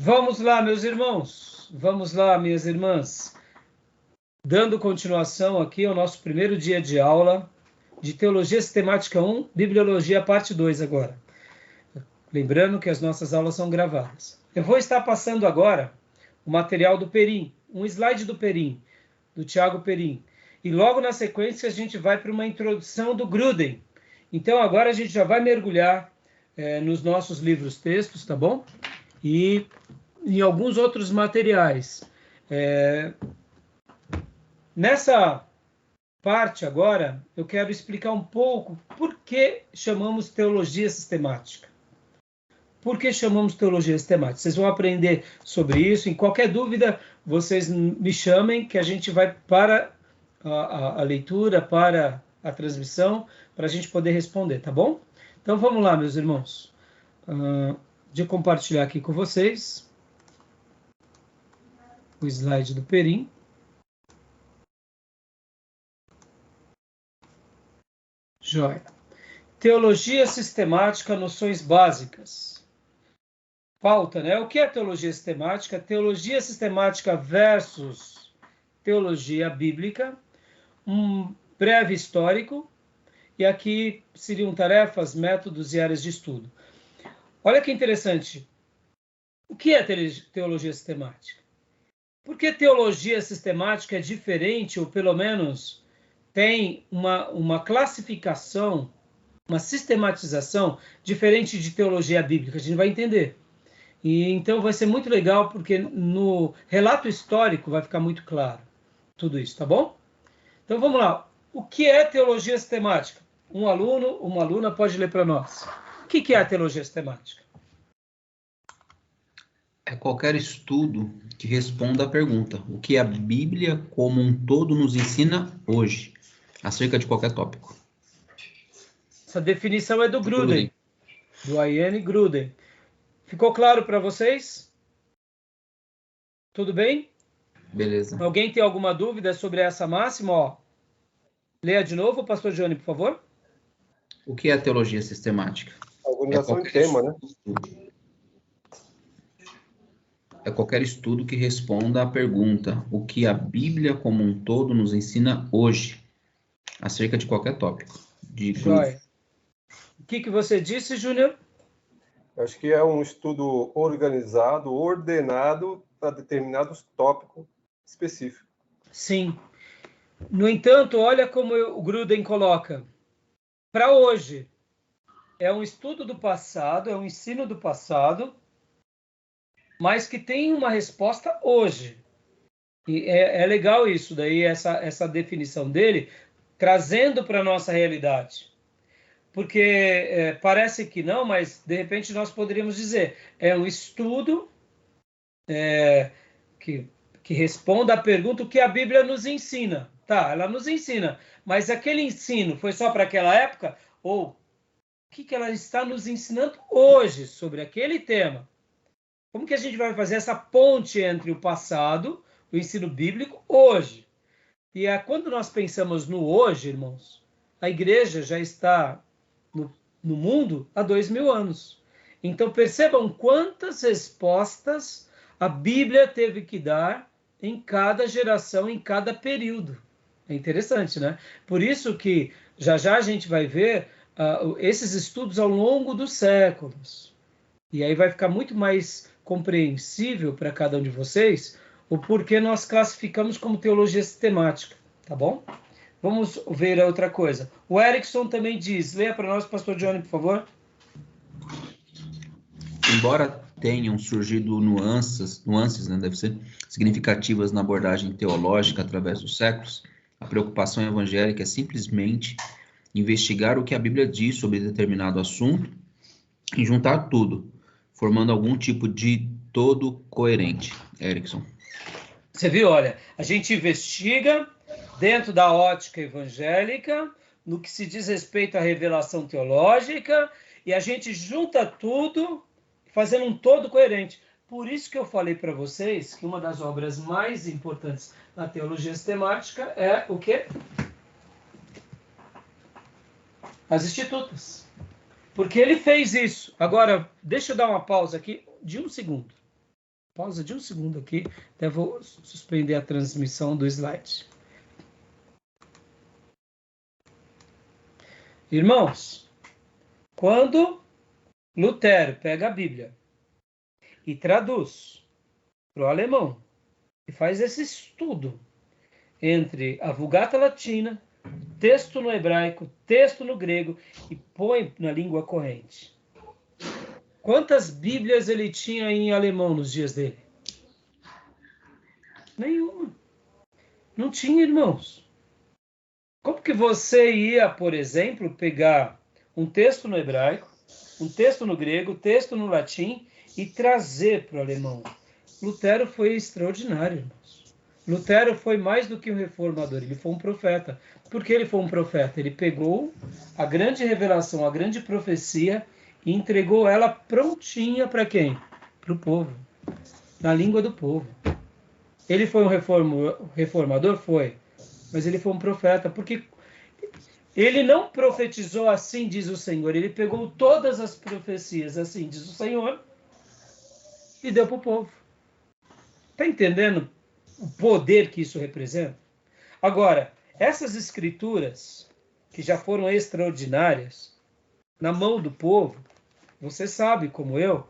Vamos lá, meus irmãos. Vamos lá, minhas irmãs. Dando continuação aqui ao nosso primeiro dia de aula de Teologia Sistemática 1, Bibliologia parte 2 agora. Lembrando que as nossas aulas são gravadas. Eu vou estar passando agora o material do Perim, um slide do Perim, do Tiago Perim. E logo na sequência a gente vai para uma introdução do Gruden. Então agora a gente já vai mergulhar nos nossos livros textos, tá bom? E em alguns outros materiais. Nessa parte agora, eu quero explicar um pouco por que chamamos teologia sistemática. Por que chamamos teologia sistemática? Vocês vão aprender sobre isso. Em qualquer dúvida, vocês me chamem, que a gente vai para a leitura, para a transmissão, para a gente poder responder, tá bom? Então vamos lá, meus irmãos. De compartilhar aqui com vocês o slide do Perim. Joia. Teologia sistemática, noções básicas. Pauta, né? O que é teologia sistemática? Teologia sistemática versus teologia bíblica. Um breve histórico. E aqui seriam tarefas, métodos e áreas de estudo. Olha que interessante. O que é teologia sistemática? Por que teologia sistemática é diferente, ou pelo menos tem uma classificação, uma sistematização diferente de teologia bíblica? A gente vai entender. E então vai ser muito legal, porque no relato histórico vai ficar muito claro tudo isso, tá bom? Então vamos lá. O que é teologia sistemática? Um aluno, uma aluna pode ler para nós. O que é a teologia sistemática? É qualquer estudo que responda à pergunta: o que a Bíblia como um todo nos ensina hoje, acerca de qualquer tópico. Essa definição é do Gruden, do Ian Gruden. Ficou claro para vocês? Tudo bem? Beleza. Alguém tem alguma dúvida sobre essa máxima? Ó, leia de novo, pastor Johnny, por favor. O que é a teologia sistemática? Organização em tema, né? É qualquer estudo que responda à pergunta: o que a Bíblia como um todo nos ensina hoje, acerca de qualquer tópico. Joia. O que você disse, Júnior? Acho que é um estudo organizado, ordenado para determinados tópicos específicos. Sim. No entanto, olha como o Gruden coloca. Para hoje, é um estudo do passado, é um ensino do passado, mas que tem uma resposta hoje. E é legal isso daí, essa definição dele, trazendo para a nossa realidade. Porque parece que não, mas de repente nós poderíamos dizer, é um estudo que responda à pergunta o que a Bíblia nos ensina. Tá, ela nos ensina, mas aquele ensino foi só para aquela época? Ou o que ela está nos ensinando hoje sobre aquele tema? Como que a gente vai fazer essa ponte entre o passado, o ensino bíblico, hoje? E quando nós pensamos no hoje, irmãos, a igreja já está no mundo há 2000 anos. Então percebam quantas respostas a Bíblia teve que dar em cada geração, em cada período. É interessante, né? Por isso que já a gente vai ver esses estudos ao longo dos séculos. E aí vai ficar muito mais compreensível para cada um de vocês o porquê nós classificamos como teologia sistemática, tá bom? Vamos ver a outra coisa. O Erickson também diz, leia para nós, pastor Johnny, por favor. Embora tenham surgido nuances, né, deve ser, significativas na abordagem teológica através dos séculos, a preocupação evangélica é simplesmente investigar o que a Bíblia diz sobre determinado assunto e juntar tudo, formando algum tipo de todo coerente. Erickson. Você viu, olha, a gente investiga dentro da ótica evangélica, no que se diz respeito à revelação teológica, e a gente junta tudo, fazendo um todo coerente. Por isso que eu falei para vocês que uma das obras mais importantes na teologia sistemática é o quê? As Institutas. Porque ele fez isso. Agora, deixa eu dar uma pausa aqui de um segundo. Pausa de um segundo aqui, até vou suspender a transmissão do slide. Irmãos, quando Lutero pega a Bíblia e traduz para o alemão, e faz esse estudo entre a Vulgata Latina, texto no hebraico, texto no grego, e põe na língua corrente. Quantas Bíblias ele tinha em alemão nos dias dele? Nenhuma. Não tinha, irmãos. Como que você ia, por exemplo, pegar um texto no hebraico, um texto no grego, um texto no latim e trazer para o alemão? Lutero foi extraordinário, irmãos. Lutero foi mais do que um reformador, ele foi um profeta. Por que ele foi um profeta? Ele pegou a grande revelação, a grande profecia e entregou ela prontinha para quem? Para o povo, na língua do povo. Ele foi um reformador? Foi. Mas ele foi um profeta, porque ele não profetizou assim, diz o Senhor. Ele pegou todas as profecias, assim, diz o Senhor, e deu para o povo. Está entendendo o poder que isso representa? Agora, essas escrituras, que já foram extraordinárias, na mão do povo, você sabe, como eu,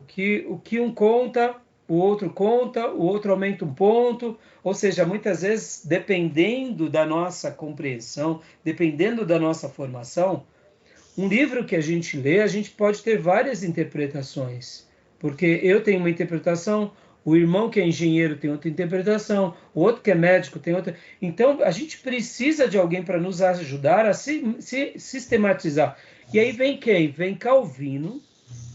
que o que um conta, o outro aumenta um ponto, ou seja, muitas vezes, dependendo da nossa compreensão, dependendo da nossa formação, um livro que a gente lê, a gente pode ter várias interpretações, porque eu tenho uma interpretação, o irmão que é engenheiro tem outra interpretação, o outro que é médico tem outra. Então, a gente precisa de alguém para nos ajudar a se sistematizar. E aí vem quem? Vem Calvino,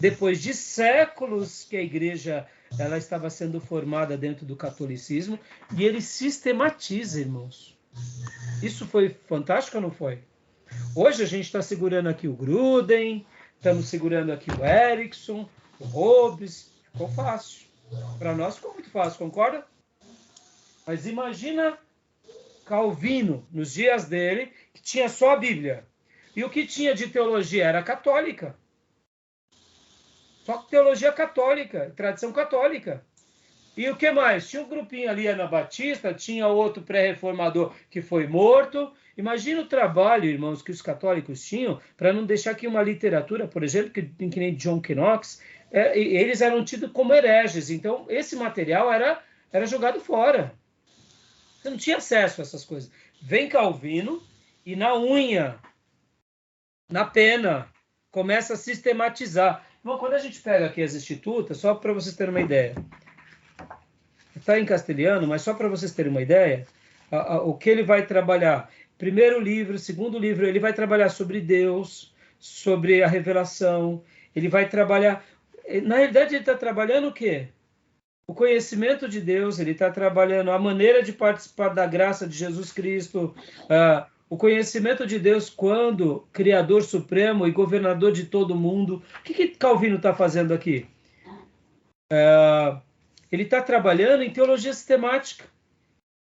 depois de séculos que a igreja ela estava sendo formada dentro do catolicismo, e ele sistematiza, irmãos. Isso foi fantástico ou não foi? Hoje a gente está segurando aqui o Gruden, estamos segurando aqui o Erickson, o Hobbes, ficou fácil. Para nós ficou muito fácil, concorda? Mas imagina Calvino, nos dias dele, que tinha só a Bíblia. E o que tinha de teologia era católica. Só teologia católica, tradição católica. E o que mais? Tinha um grupinho ali, Anabatista, tinha outro pré-reformador que foi morto. Imagina o trabalho, irmãos, que os católicos tinham para não deixar aqui uma literatura, por exemplo, que nem John Knox, eles eram tidos como hereges. Então, esse material era jogado fora. Você não tinha acesso a essas coisas. Vem Calvino e na unha, na pena, começa a sistematizar. Bom, quando a gente pega aqui as institutas, só para vocês terem uma ideia, está em castelhano, mas só para vocês terem uma ideia, o que ele vai trabalhar. Primeiro livro, segundo livro, ele vai trabalhar sobre Deus, sobre a revelação, ele vai trabalhar... Na realidade, ele está trabalhando o quê? O conhecimento de Deus, ele está trabalhando a maneira de participar da graça de Jesus Cristo, o conhecimento de Deus quando Criador Supremo e Governador de todo mundo. O que Calvino está fazendo aqui? Ele está trabalhando em teologia sistemática,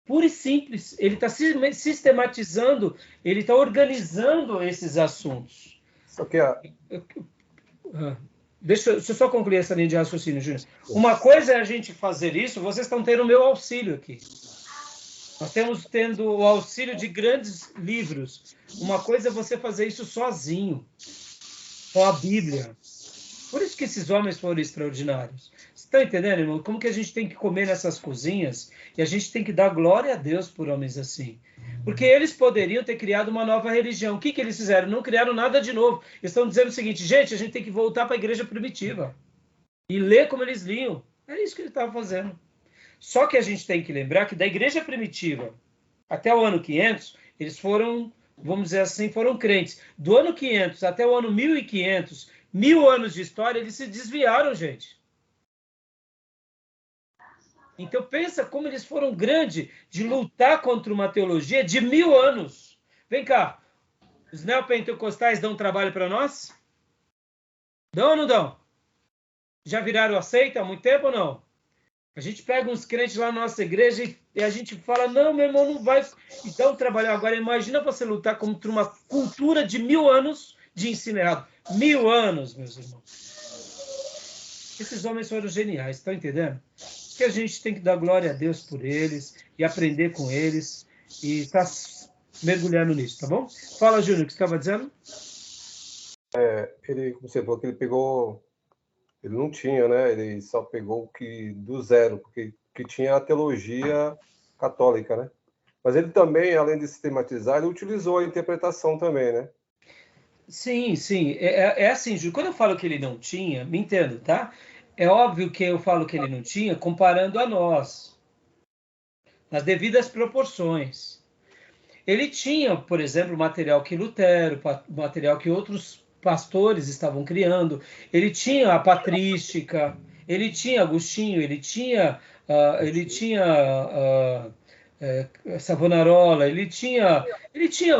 pura e simples. Ele está sistematizando, ele está organizando esses assuntos. Só que Deixa eu só concluir essa linha de raciocínio, Júnior. Uma coisa é a gente fazer isso, vocês estão tendo o meu auxílio aqui. Nós estamos tendo o auxílio de grandes livros. Uma coisa é você fazer isso sozinho, com a Bíblia. Por isso que esses homens foram extraordinários. Você está entendendo, irmão? Como que a gente tem que comer nessas cozinhas e a gente tem que dar glória a Deus por homens assim. Porque eles poderiam ter criado uma nova religião. O que eles fizeram? Não criaram nada de novo. Eles estão dizendo o seguinte, gente, a gente tem que voltar para a igreja primitiva e ler como eles liam. É isso que ele estava fazendo. Só que a gente tem que lembrar que da igreja primitiva até o ano 500, eles foram, vamos dizer assim, foram crentes. Do ano 500 até o ano 1500, 1000 anos de história, eles se desviaram, gente. Então pensa como eles foram grandes de lutar contra uma teologia de 1000 anos. Vem cá, os neopentecostais dão trabalho para nós? Dão ou não dão? Já viraram aceita há muito tempo ou não? A gente pega uns crentes lá na nossa igreja e a gente fala, não, meu irmão, não vai então trabalhar. Agora, imagina você lutar contra uma cultura de 1000 anos de ensino errado. 1000 anos, meus irmãos. Esses homens foram geniais, estão entendendo? Que a gente tem que dar glória a Deus por eles e aprender com eles e estar mergulhando nisso, tá bom? Fala, Júnior, o que você estava dizendo? Ele, como você falou, que ele pegou, ele não tinha, né? Ele só pegou o que do zero, porque que tinha a teologia católica, né? Mas ele também, além de sistematizar, ele utilizou a interpretação também, né? Sim, sim. É assim, Júnior, quando eu falo que ele não tinha, me entendo, tá? É óbvio que eu falo que ele não tinha comparando a nós, nas devidas proporções. Ele tinha, por exemplo, material que Lutero, material que outros pastores estavam criando. Ele tinha a patrística, ele tinha Agostinho, Savonarola, ele tinha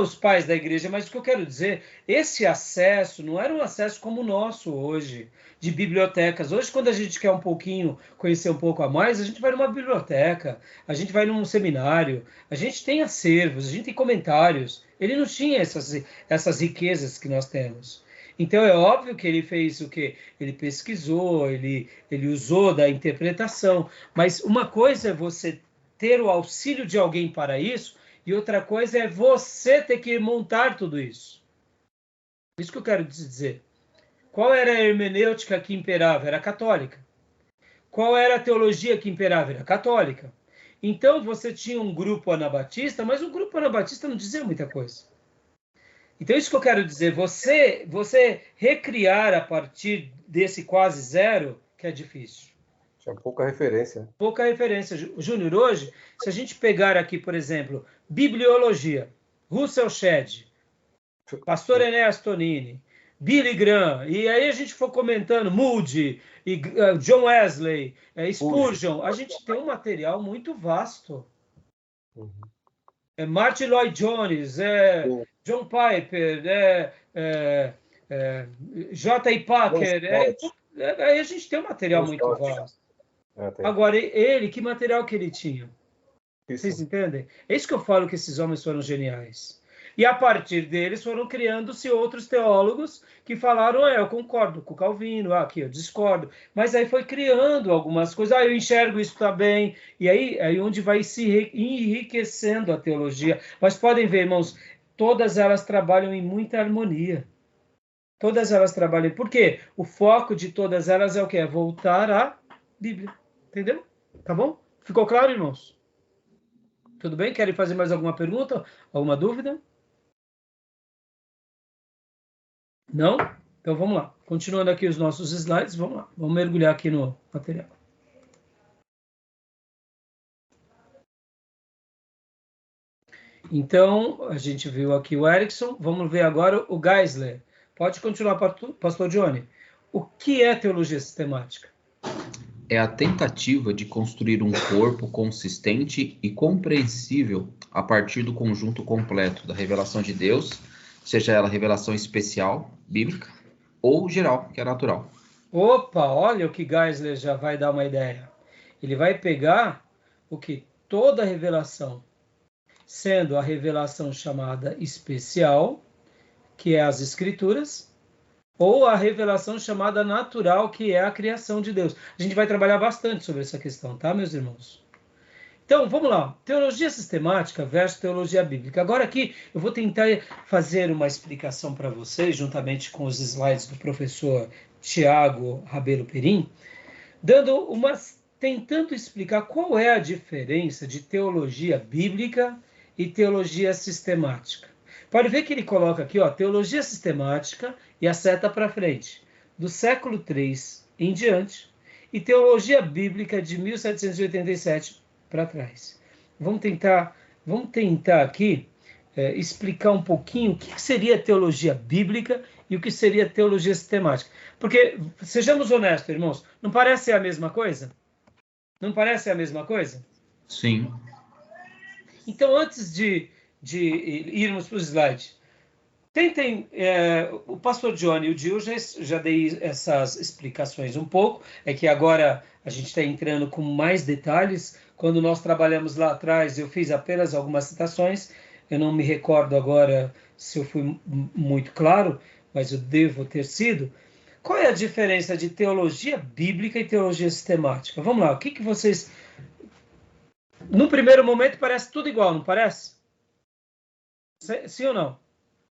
os pais da igreja, mas o que eu quero dizer, esse acesso não era um acesso como o nosso hoje, de bibliotecas. Hoje, quando a gente quer um pouquinho, conhecer um pouco a mais, a gente vai numa biblioteca, a gente vai num seminário, a gente tem acervos, a gente tem comentários. Ele não tinha essas riquezas que nós temos. Então é óbvio que ele fez o quê? Ele pesquisou, ele usou da interpretação. Mas uma coisa é você ter o auxílio de alguém para isso, e outra coisa é você ter que montar tudo isso. Isso que eu quero dizer. Qual era a hermenêutica que imperava? Era a católica. Qual era a teologia que imperava? Era a católica. Então você tinha um grupo anabatista, mas o grupo anabatista não dizia muita coisa. Então isso que eu quero dizer, você recriar a partir desse quase zero, que é difícil. Tinha pouca referência. Pouca referência. Júnior, hoje, se a gente pegar aqui, por exemplo, bibliologia, Russell Shedd, Pastor Enéas Tonini, Billy Graham, e aí a gente for comentando Moody, e, John Wesley, Spurgeon, a gente tem um material muito vasto. Uhum. Martin Lloyd Jones, John Piper, J.I. Packer, aí a gente tem um material muito vasto. Agora, ele, que material que ele tinha? Isso. Vocês entendem? É isso que eu falo que esses homens foram geniais. E a partir deles foram criando-se outros teólogos que falaram, eu concordo com o Calvino, aqui eu discordo. Mas aí foi criando algumas coisas, eu enxergo isso também. E aí onde vai se enriquecendo a teologia. Mas podem ver, irmãos, todas elas trabalham em muita harmonia. Todas elas trabalham. Por quê? O foco de todas elas é o quê? É voltar à Bíblia. Entendeu? Tá bom? Ficou claro, irmãos? Tudo bem? Querem fazer mais alguma pergunta? Alguma dúvida? Não? Então vamos lá. Continuando aqui os nossos slides, vamos lá. Vamos mergulhar aqui no material. Então, a gente viu aqui o Erickson. Vamos ver agora o Geisler. Pode continuar, pastor Johnny. O que é teologia sistemática? É a tentativa de construir um corpo consistente e compreensível a partir do conjunto completo da revelação de Deus, seja ela revelação especial, bíblica, ou geral, que é natural. Opa, olha o que Geisler já vai dar uma ideia. Ele vai pegar o que toda revelação, sendo a revelação chamada especial, que é as Escrituras, ou a revelação chamada natural, que é a criação de Deus. A gente vai trabalhar bastante sobre essa questão, tá, meus irmãos? Então, vamos lá. Teologia sistemática versus teologia bíblica. Agora aqui eu vou tentar fazer uma explicação para vocês, juntamente com os slides do professor Tiago Rabelo Perim, tentando explicar qual é a diferença de teologia bíblica e teologia sistemática. Pode ver que ele coloca aqui, teologia sistemática e a seta para frente, do século III em diante, e teologia bíblica de 1787 para trás. Vamos tentar aqui explicar um pouquinho o que seria teologia bíblica e o que seria teologia sistemática. Porque, sejamos honestos, irmãos, não parece a mesma coisa? Não parece a mesma coisa? Sim. Então, antes de irmos para o slide, tentem, o pastor Johnny e o Gil já dei essas explicações um pouco, é que agora a gente está entrando com mais detalhes. Quando nós trabalhamos lá atrás, eu fiz apenas algumas citações, eu não me recordo agora se eu fui muito claro, mas eu devo ter sido. Qual é a diferença de teologia bíblica e teologia sistemática? Vamos lá, o que vocês... No primeiro momento parece tudo igual, não parece? Sim ou não?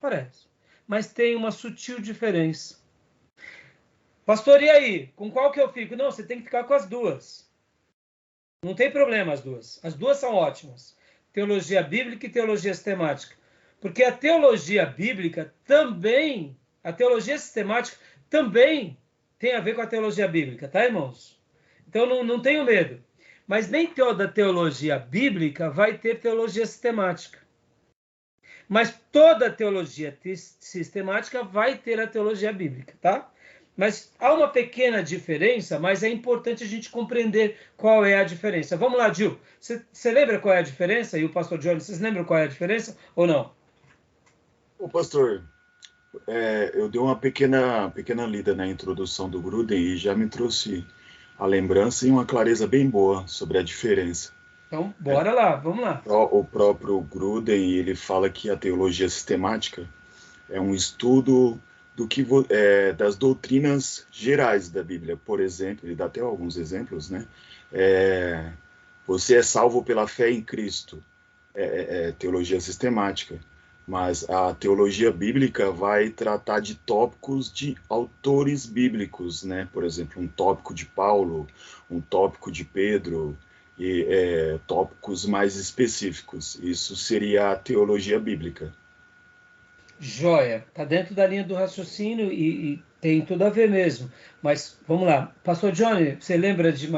Parece. Mas tem uma sutil diferença. Pastor, e aí? Com qual que eu fico? Não, você tem que ficar com as duas. Não tem problema as duas. As duas são ótimas. Teologia bíblica e teologia sistemática. Porque a teologia bíblica também, a teologia sistemática também tem a ver com a teologia bíblica, tá, irmãos? Então não tenho medo. Mas nem toda teologia bíblica vai ter teologia sistemática. Mas toda teologia sistemática vai ter a teologia bíblica, tá? Mas há uma pequena diferença, mas é importante a gente compreender qual é a diferença. Vamos lá, Gil. Você lembra qual é a diferença? E o pastor Johnny, vocês lembram qual é a diferença ou não? Ô, pastor, eu dei uma pequena lida na introdução do Gruden e já me trouxe a lembrança e uma clareza bem boa sobre a diferença. Então, bora lá, vamos lá. O próprio Gruden, ele fala que a teologia sistemática é um estudo das doutrinas gerais da Bíblia. Por exemplo, ele dá até alguns exemplos, né? Você é salvo pela fé em Cristo, teologia sistemática. Mas a teologia bíblica vai tratar de tópicos de autores bíblicos, né? Por exemplo, um tópico de Paulo, um tópico de Pedro, e tópicos mais específicos. Isso seria a teologia bíblica. Joia, está dentro da linha do raciocínio e tem tudo a ver mesmo. Mas vamos lá. Pastor Johnny, você lembra de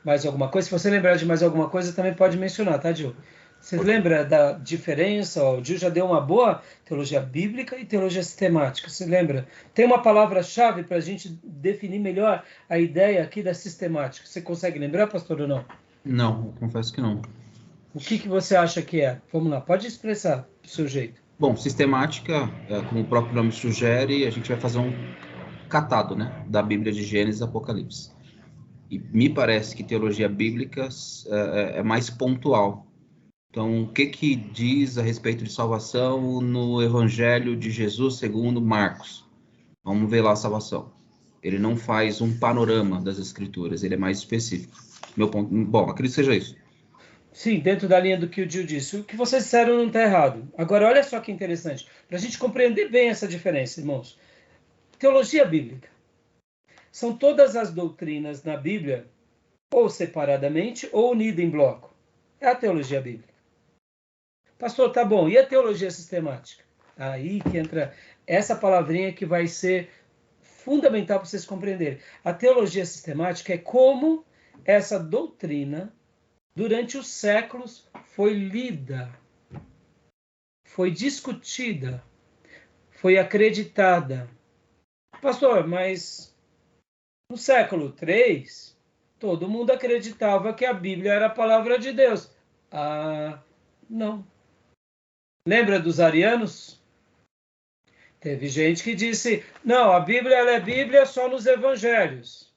mais alguma coisa? Se você lembrar de mais alguma coisa, também pode mencionar, tá, Gil? Você lembra da diferença? O Gil já deu uma boa teologia bíblica e teologia sistemática. Você lembra? Tem uma palavra-chave para a gente definir melhor a ideia aqui da sistemática. Você consegue lembrar, pastor, ou não? Não, eu confesso que não. O que você acha que é? Vamos lá, pode expressar do seu jeito. Bom, sistemática, como o próprio nome sugere, a gente vai fazer um catado, né, da Bíblia de Gênesis e Apocalipse. E me parece que teologia bíblica é mais pontual. Então, o que diz a respeito de salvação no Evangelho de Jesus segundo Marcos? Vamos ver lá a salvação. Ele não faz um panorama das Escrituras, ele é mais específico. Bom, acredito que seja isso. Sim, dentro da linha do que o Gil disse. O que vocês disseram não está errado. Agora, olha só que interessante. Para a gente compreender bem essa diferença, irmãos. Teologia bíblica. São todas as doutrinas na Bíblia, ou separadamente, ou unidas em bloco. É a teologia bíblica. Pastor, tá bom. E a teologia sistemática? Aí que entra essa palavrinha que vai ser fundamental para vocês compreenderem. A teologia sistemática é como essa doutrina, durante os séculos, foi lida, foi discutida, foi acreditada. Pastor, mas no século III, todo mundo acreditava que a Bíblia era a palavra de Deus. Não. Lembra dos arianos? Teve gente que disse, não, a Bíblia ela é Bíblia só nos evangelhos,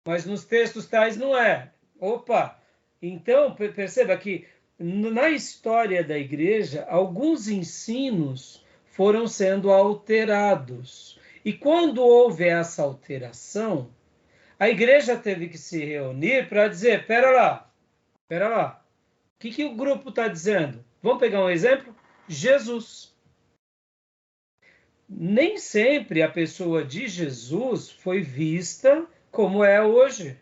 mas nos textos tais não é. Opa! Então, perceba que na história da igreja, alguns ensinos foram sendo alterados. E quando houve essa alteração, a igreja teve que se reunir para dizer, pera lá, o que o grupo está dizendo? Vamos pegar um exemplo? Jesus. Nem sempre a pessoa de Jesus foi vista como é hoje.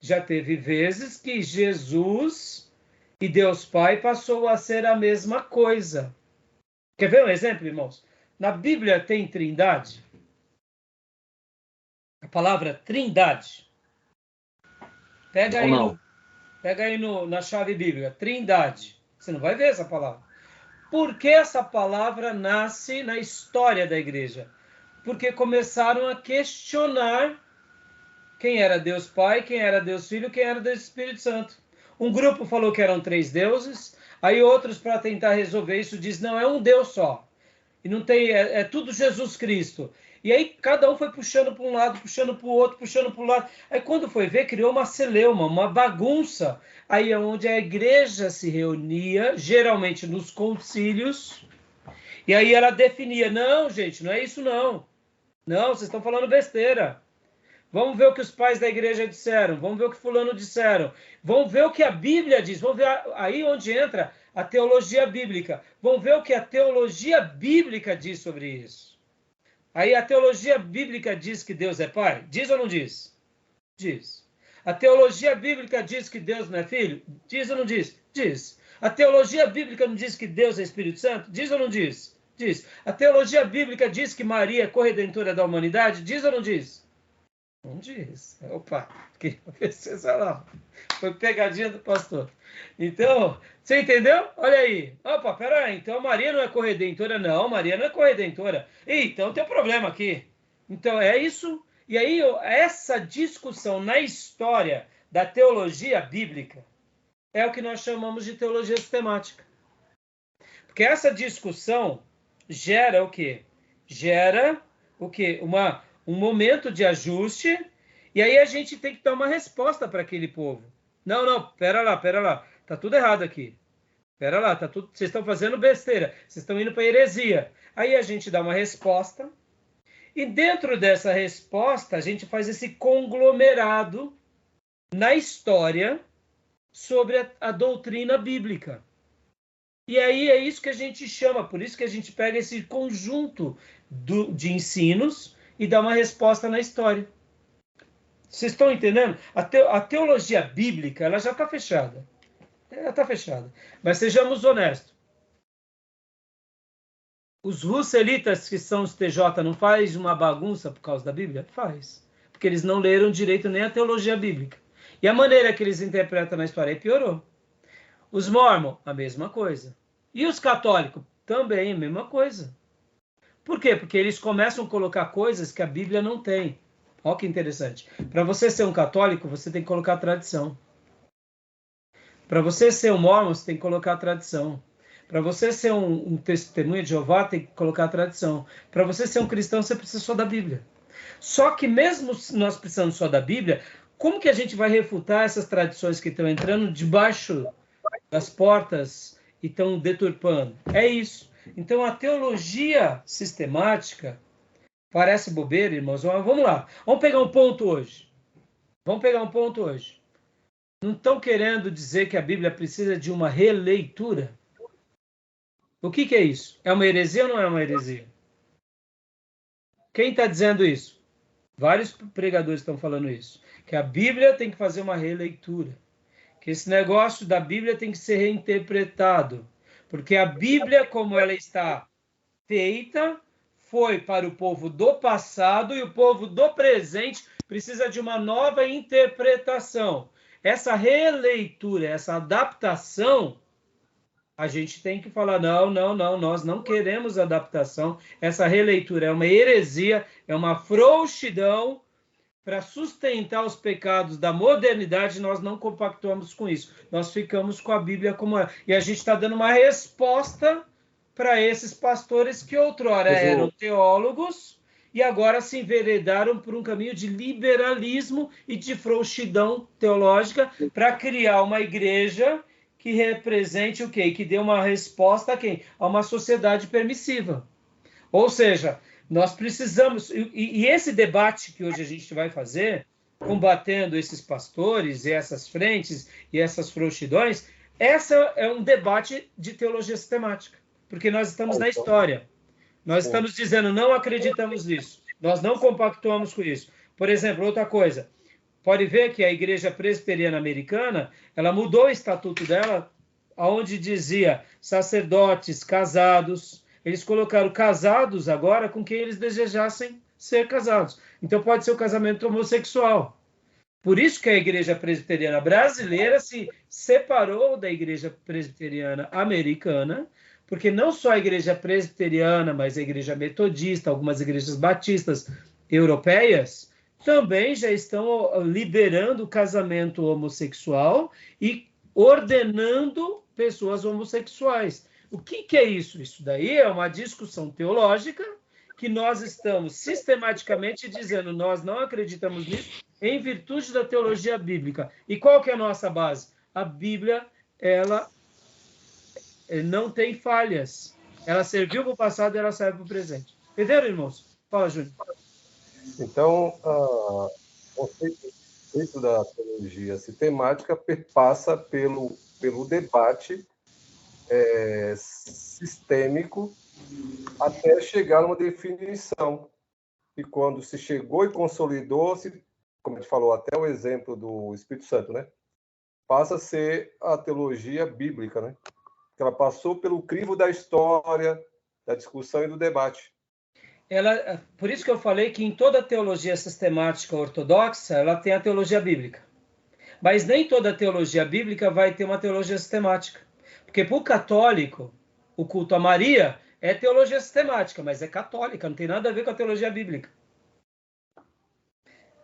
Já teve vezes que Jesus e Deus Pai passou a ser a mesma coisa. Quer ver um exemplo, irmãos? Na Bíblia tem trindade. A palavra trindade. Pega aí na chave bíblica, trindade. Você não vai ver essa palavra. Por que essa palavra nasce na história da igreja? Porque começaram a questionar quem era Deus Pai, quem era Deus Filho, quem era Deus Espírito Santo. Um grupo falou que eram 3 deuses, aí outros, para tentar resolver isso, diz não, é um Deus só. E não tem, é tudo Jesus Cristo. E aí cada um foi puxando para um lado, puxando para o outro, puxando para o lado. Aí quando foi ver, criou uma celeuma, uma bagunça. Aí é onde a igreja se reunia, geralmente nos concílios, e aí ela definia, não, gente, não é isso não. Não, vocês estão falando besteira. Vamos ver o que os pais da igreja disseram. Vamos ver o que fulano disseram. Vamos ver o que a Bíblia diz. Vamos ver aí onde entra a teologia bíblica. Vamos ver o que a teologia bíblica diz sobre isso. Aí a teologia bíblica diz que Deus é pai? Diz ou não diz? Diz. A teologia bíblica diz que Deus não é filho? Diz ou não diz? Diz. A teologia bíblica não diz que Deus é Espírito Santo? Diz ou não diz? Diz. A teologia bíblica diz que Maria é corredentora da humanidade? Diz ou não diz? Não diz. Opa, queria ver se lá. Foi pegadinha do pastor. Então, você entendeu? Olha aí. Opa, peraí. Então Maria não é corredentora? Não, Maria não é corredentora. Então tem um problema aqui. Então é isso. E aí, essa discussão na história da teologia bíblica é o que nós chamamos de teologia sistemática. Porque essa discussão gera o quê? Gera o quê? Um momento de ajuste, e aí a gente tem que dar uma resposta para aquele povo. Não, pera lá, tá tudo errado aqui. Pera lá, vocês estão fazendo besteira, vocês estão indo para heresia. Aí a gente dá uma resposta, e dentro dessa resposta a gente faz esse conglomerado na história sobre a doutrina bíblica. E aí é isso que a gente chama, por isso que a gente pega esse conjunto de ensinos e dá uma resposta na história. Vocês estão entendendo? A teologia bíblica, ela já está fechada. Ela está fechada. Mas sejamos honestos. Os russelitas que são os TJ não faz uma bagunça por causa da Bíblia? Faz. Porque eles não leram direito nem a teologia bíblica. E a maneira que eles interpretam na história aí piorou. Os mormons, a mesma coisa. E os católicos? Também a mesma coisa. Por quê? Porque eles começam a colocar coisas que a Bíblia não tem. Olha que interessante. Para você ser um católico, você tem que colocar a tradição. Para você ser um mormon, você tem que colocar a tradição. Para você ser um testemunha de Jeová, tem que colocar a tradição. Para você ser um cristão, você precisa só da Bíblia. Só que mesmo nós precisando só da Bíblia, como que a gente vai refutar essas tradições que estão entrando debaixo das portas e estão deturpando? É isso. Então, a teologia sistemática parece bobeira, irmãos. Vamos lá. Vamos pegar um ponto hoje. Não estão querendo dizer que a Bíblia precisa de uma releitura? O que é isso? É uma heresia ou não é uma heresia? Quem está dizendo isso? Vários pregadores estão falando isso. Que a Bíblia tem que fazer uma releitura. Que esse negócio da Bíblia tem que ser reinterpretado. Porque a Bíblia, como ela está feita, foi para o povo do passado e o povo do presente precisa de uma nova interpretação. Essa releitura, essa adaptação, a gente tem que falar, não, nós não queremos adaptação. Essa releitura é uma heresia, é uma frouxidão para sustentar os pecados da modernidade. Nós não compactuamos com isso. Nós ficamos com a Bíblia como é. E a gente está dando uma resposta para esses pastores que outrora eram teólogos e agora se enveredaram por um caminho de liberalismo e de frouxidão teológica para criar uma igreja que represente o quê? Que dê uma resposta a quem? A uma sociedade permissiva. Ou seja, nós precisamos... E esse debate que hoje a gente vai fazer, combatendo esses pastores e essas frentes e essas frouxidões, essa é um debate de teologia sistemática. Porque nós estamos na história. Nós estamos dizendo, não acreditamos nisso. Nós não compactuamos com isso. Por exemplo, outra coisa. Pode ver que a Igreja Presbiteriana Americana, ela mudou o estatuto dela, onde dizia sacerdotes casados. Eles colocaram casados agora com quem eles desejassem ser casados. Então pode ser o casamento homossexual. Por isso que a Igreja Presbiteriana Brasileira se separou da Igreja Presbiteriana Americana, porque não só a Igreja Presbiteriana, mas a Igreja Metodista, algumas igrejas batistas europeias, também já estão liberando o casamento homossexual e ordenando pessoas homossexuais. O que é isso? Isso daí é uma discussão teológica que nós estamos sistematicamente dizendo, nós não acreditamos nisso em virtude da teologia bíblica. E qual que é a nossa base? A Bíblia, ela não tem falhas. Ela serviu para o passado e ela serve para o presente. Entenderam, irmãos? Fala, Júnior. Então, o conceito da teologia sistemática perpassa pelo debate sistêmico até chegar a uma definição. E quando se chegou e consolidou-se, como a gente falou, até o exemplo do Espírito Santo, né? Passa a ser a teologia bíblica, né? Ela passou pelo crivo da história, da discussão e do debate. Por isso que eu falei que em toda teologia sistemática ortodoxa, ela tem a teologia bíblica. Mas nem toda teologia bíblica vai ter uma teologia sistemática. Porque para o católico, o culto a Maria é teologia sistemática, mas é católica, não tem nada a ver com a teologia bíblica.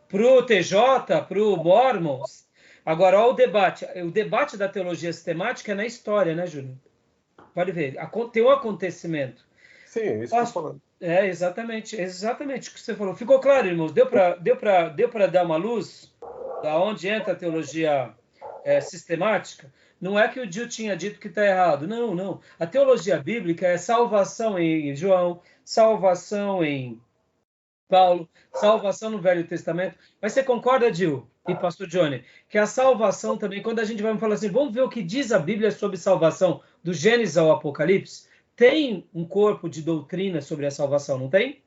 Para o TJ, para o Mormons, agora olha o debate da teologia sistemática é na história, né, Júnior? Pode ver, tem um acontecimento. Sim, isso que eu estou falando. Exatamente o que você falou. Ficou claro, irmãos? Deu para dar uma luz da onde entra a teologia sistemática? Não é que o Gil tinha dito que está errado. Não, não. A teologia bíblica é salvação em João, salvação em Paulo, salvação no Velho Testamento. Mas você concorda, Gil e pastor Johnny, que a salvação também, quando a gente vai falar assim, vamos ver o que diz a Bíblia sobre salvação, do Gênesis ao Apocalipse, tem um corpo de doutrina sobre a salvação, não tem?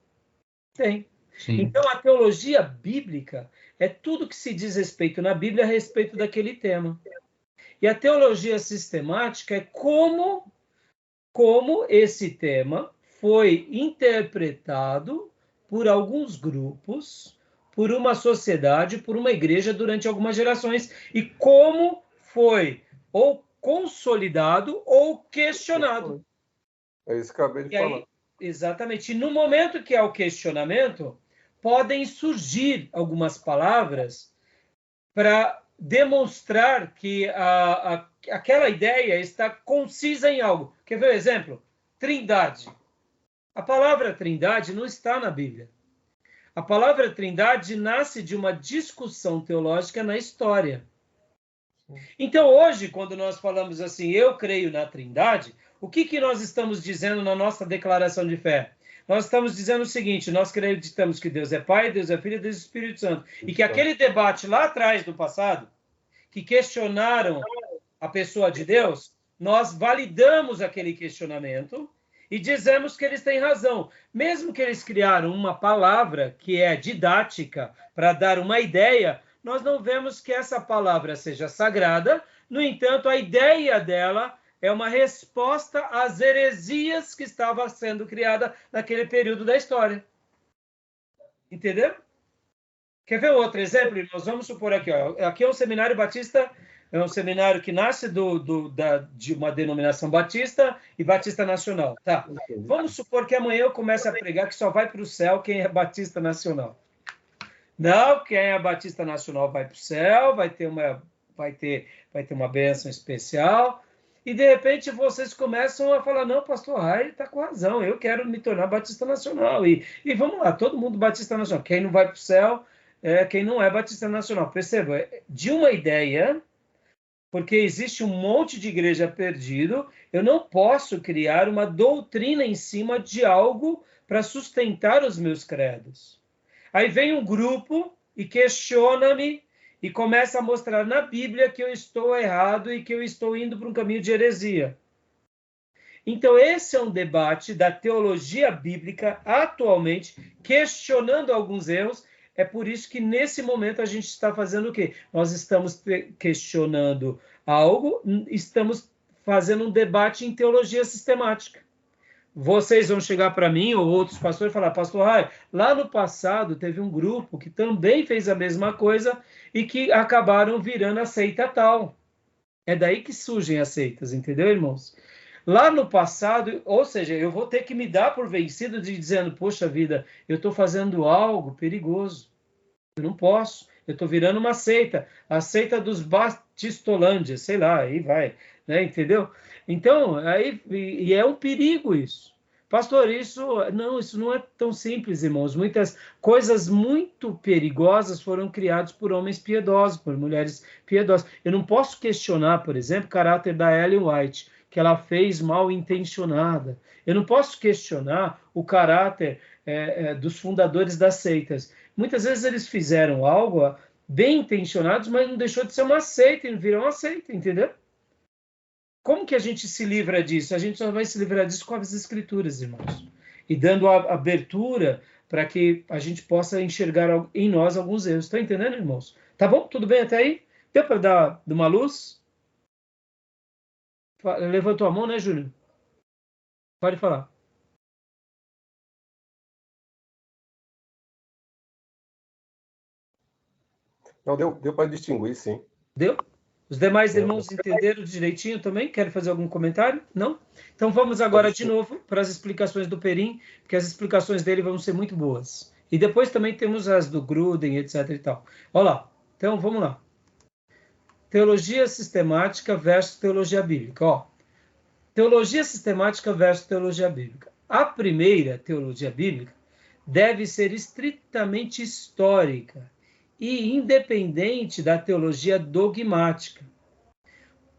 Tem. Sim. Então, a teologia bíblica é tudo que se diz respeito na Bíblia a respeito daquele tema. E a teologia sistemática é como esse tema foi interpretado por alguns grupos, por uma sociedade, por uma igreja durante algumas gerações, e como foi ou consolidado ou questionado. É isso que eu acabei de falar. Exatamente. E no momento que há o questionamento, podem surgir algumas palavras para demonstrar que aquela ideia está concisa em algo. Quer ver o exemplo? Trindade. A palavra trindade não está na Bíblia. A palavra trindade nasce de uma discussão teológica na história. Então, hoje, quando nós falamos assim, eu creio na trindade, o que nós estamos dizendo na nossa declaração de fé? Nós estamos dizendo o seguinte, nós acreditamos que Deus é Pai, Deus é Filho e Deus é Espírito Santo. E que aquele debate lá atrás do passado, que questionaram a pessoa de Deus, nós validamos aquele questionamento e dizemos que eles têm razão. Mesmo que eles criaram uma palavra que é didática para dar uma ideia, nós não vemos que essa palavra seja sagrada. No entanto, a ideia dela é uma resposta às heresias que estavam sendo criadas naquele período da história. Entendeu? Quer ver outro exemplo? Nós vamos supor aqui, ó. Aqui é um seminário batista, é um seminário que nasce de uma denominação batista e batista nacional. Tá. Vamos supor que amanhã eu comece a pregar que só vai para o céu quem é batista nacional. Não, quem é batista nacional vai para o céu, vai ter uma bênção especial. E, de repente, vocês começam a falar, não, pastor Rai está com razão, eu quero me tornar batista nacional. E vamos lá, todo mundo batista nacional. Quem não vai para o céu é quem não é batista nacional. Perceba, de uma ideia, porque existe um monte de igreja perdido, eu não posso criar uma doutrina em cima de algo para sustentar os meus credos. Aí vem um grupo e questiona-me e começa a mostrar na Bíblia que eu estou errado e que eu estou indo para um caminho de heresia. Então, esse é um debate da teologia bíblica atualmente, questionando alguns erros. É por isso que, nesse momento, a gente está fazendo o quê? Nós estamos questionando algo, estamos fazendo um debate em teologia sistemática. Vocês vão chegar para mim ou outros pastores e falar, pastor Rai, lá no passado teve um grupo que também fez a mesma coisa e que acabaram virando a seita tal. É daí que surgem as seitas, entendeu, irmãos? Lá no passado, ou seja, eu vou ter que me dar por vencido de dizendo, poxa vida, eu estou fazendo algo perigoso. Eu não posso. Eu estou virando uma seita. A seita dos Batistolândias, sei lá, aí vai, né, entendeu? Então, e é um perigo isso. Pastor, isso não é tão simples, irmãos. Muitas coisas muito perigosas foram criadas por homens piedosos, por mulheres piedosas. Eu não posso questionar, por exemplo, o caráter da Ellen White, que ela fez mal intencionada. Eu não posso questionar o caráter dos fundadores das seitas. Muitas vezes eles fizeram algo bem intencionados, mas não deixou de ser uma seita, e não virou uma seita, entendeu? Como que a gente se livra disso? A gente só vai se livrar disso com as escrituras, irmãos. E dando a abertura para que a gente possa enxergar em nós alguns erros. Está entendendo, irmãos? Tá bom? Tudo bem até aí? Deu para dar uma luz? Levantou a mão, né, Júlio? Pode falar. Não, deu para distinguir, sim. Deu? Os demais irmãos entenderam direitinho também? Querem fazer algum comentário? Não? Então vamos agora de novo para as explicações do Perim, porque as explicações dele vão ser muito boas. E depois também temos as do Gruden, etc. e tal. Olha lá. Então vamos lá. Teologia sistemática versus teologia bíblica. Ó, teologia sistemática versus teologia bíblica. A primeira, teologia bíblica, deve ser estritamente histórica e independente da teologia dogmática,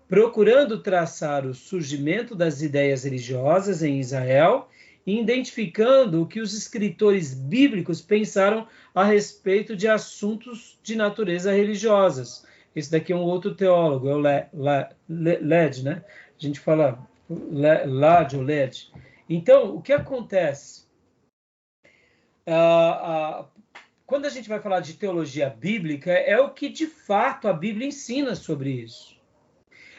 procurando traçar o surgimento das ideias religiosas em Israel e identificando o que os escritores bíblicos pensaram a respeito de assuntos de natureza religiosas. Esse daqui é um outro teólogo, é o Led, né? A gente fala Lad ou Led. Então, o que acontece? Quando a gente vai falar de teologia bíblica, é o que de fato a Bíblia ensina sobre isso.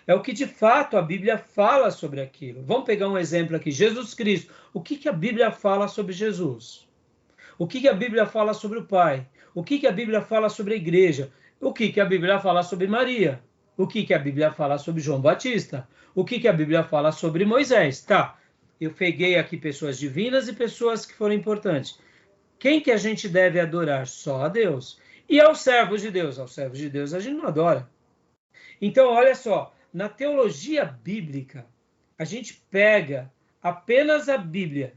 É o que de fato a Bíblia fala sobre aquilo. Vamos pegar um exemplo aqui. Jesus Cristo. O que a Bíblia fala sobre Jesus? O que a Bíblia fala sobre o Pai? O que a Bíblia fala sobre a igreja? O que a Bíblia fala sobre Maria? O que a Bíblia fala sobre João Batista? O que a Bíblia fala sobre Moisés? Tá, eu peguei aqui pessoas divinas e pessoas que foram importantes. Quem que a gente deve adorar? Só a Deus. E aos servos de Deus? Aos servos de Deus a gente não adora. Então, olha só, na teologia bíblica, a gente pega apenas a Bíblia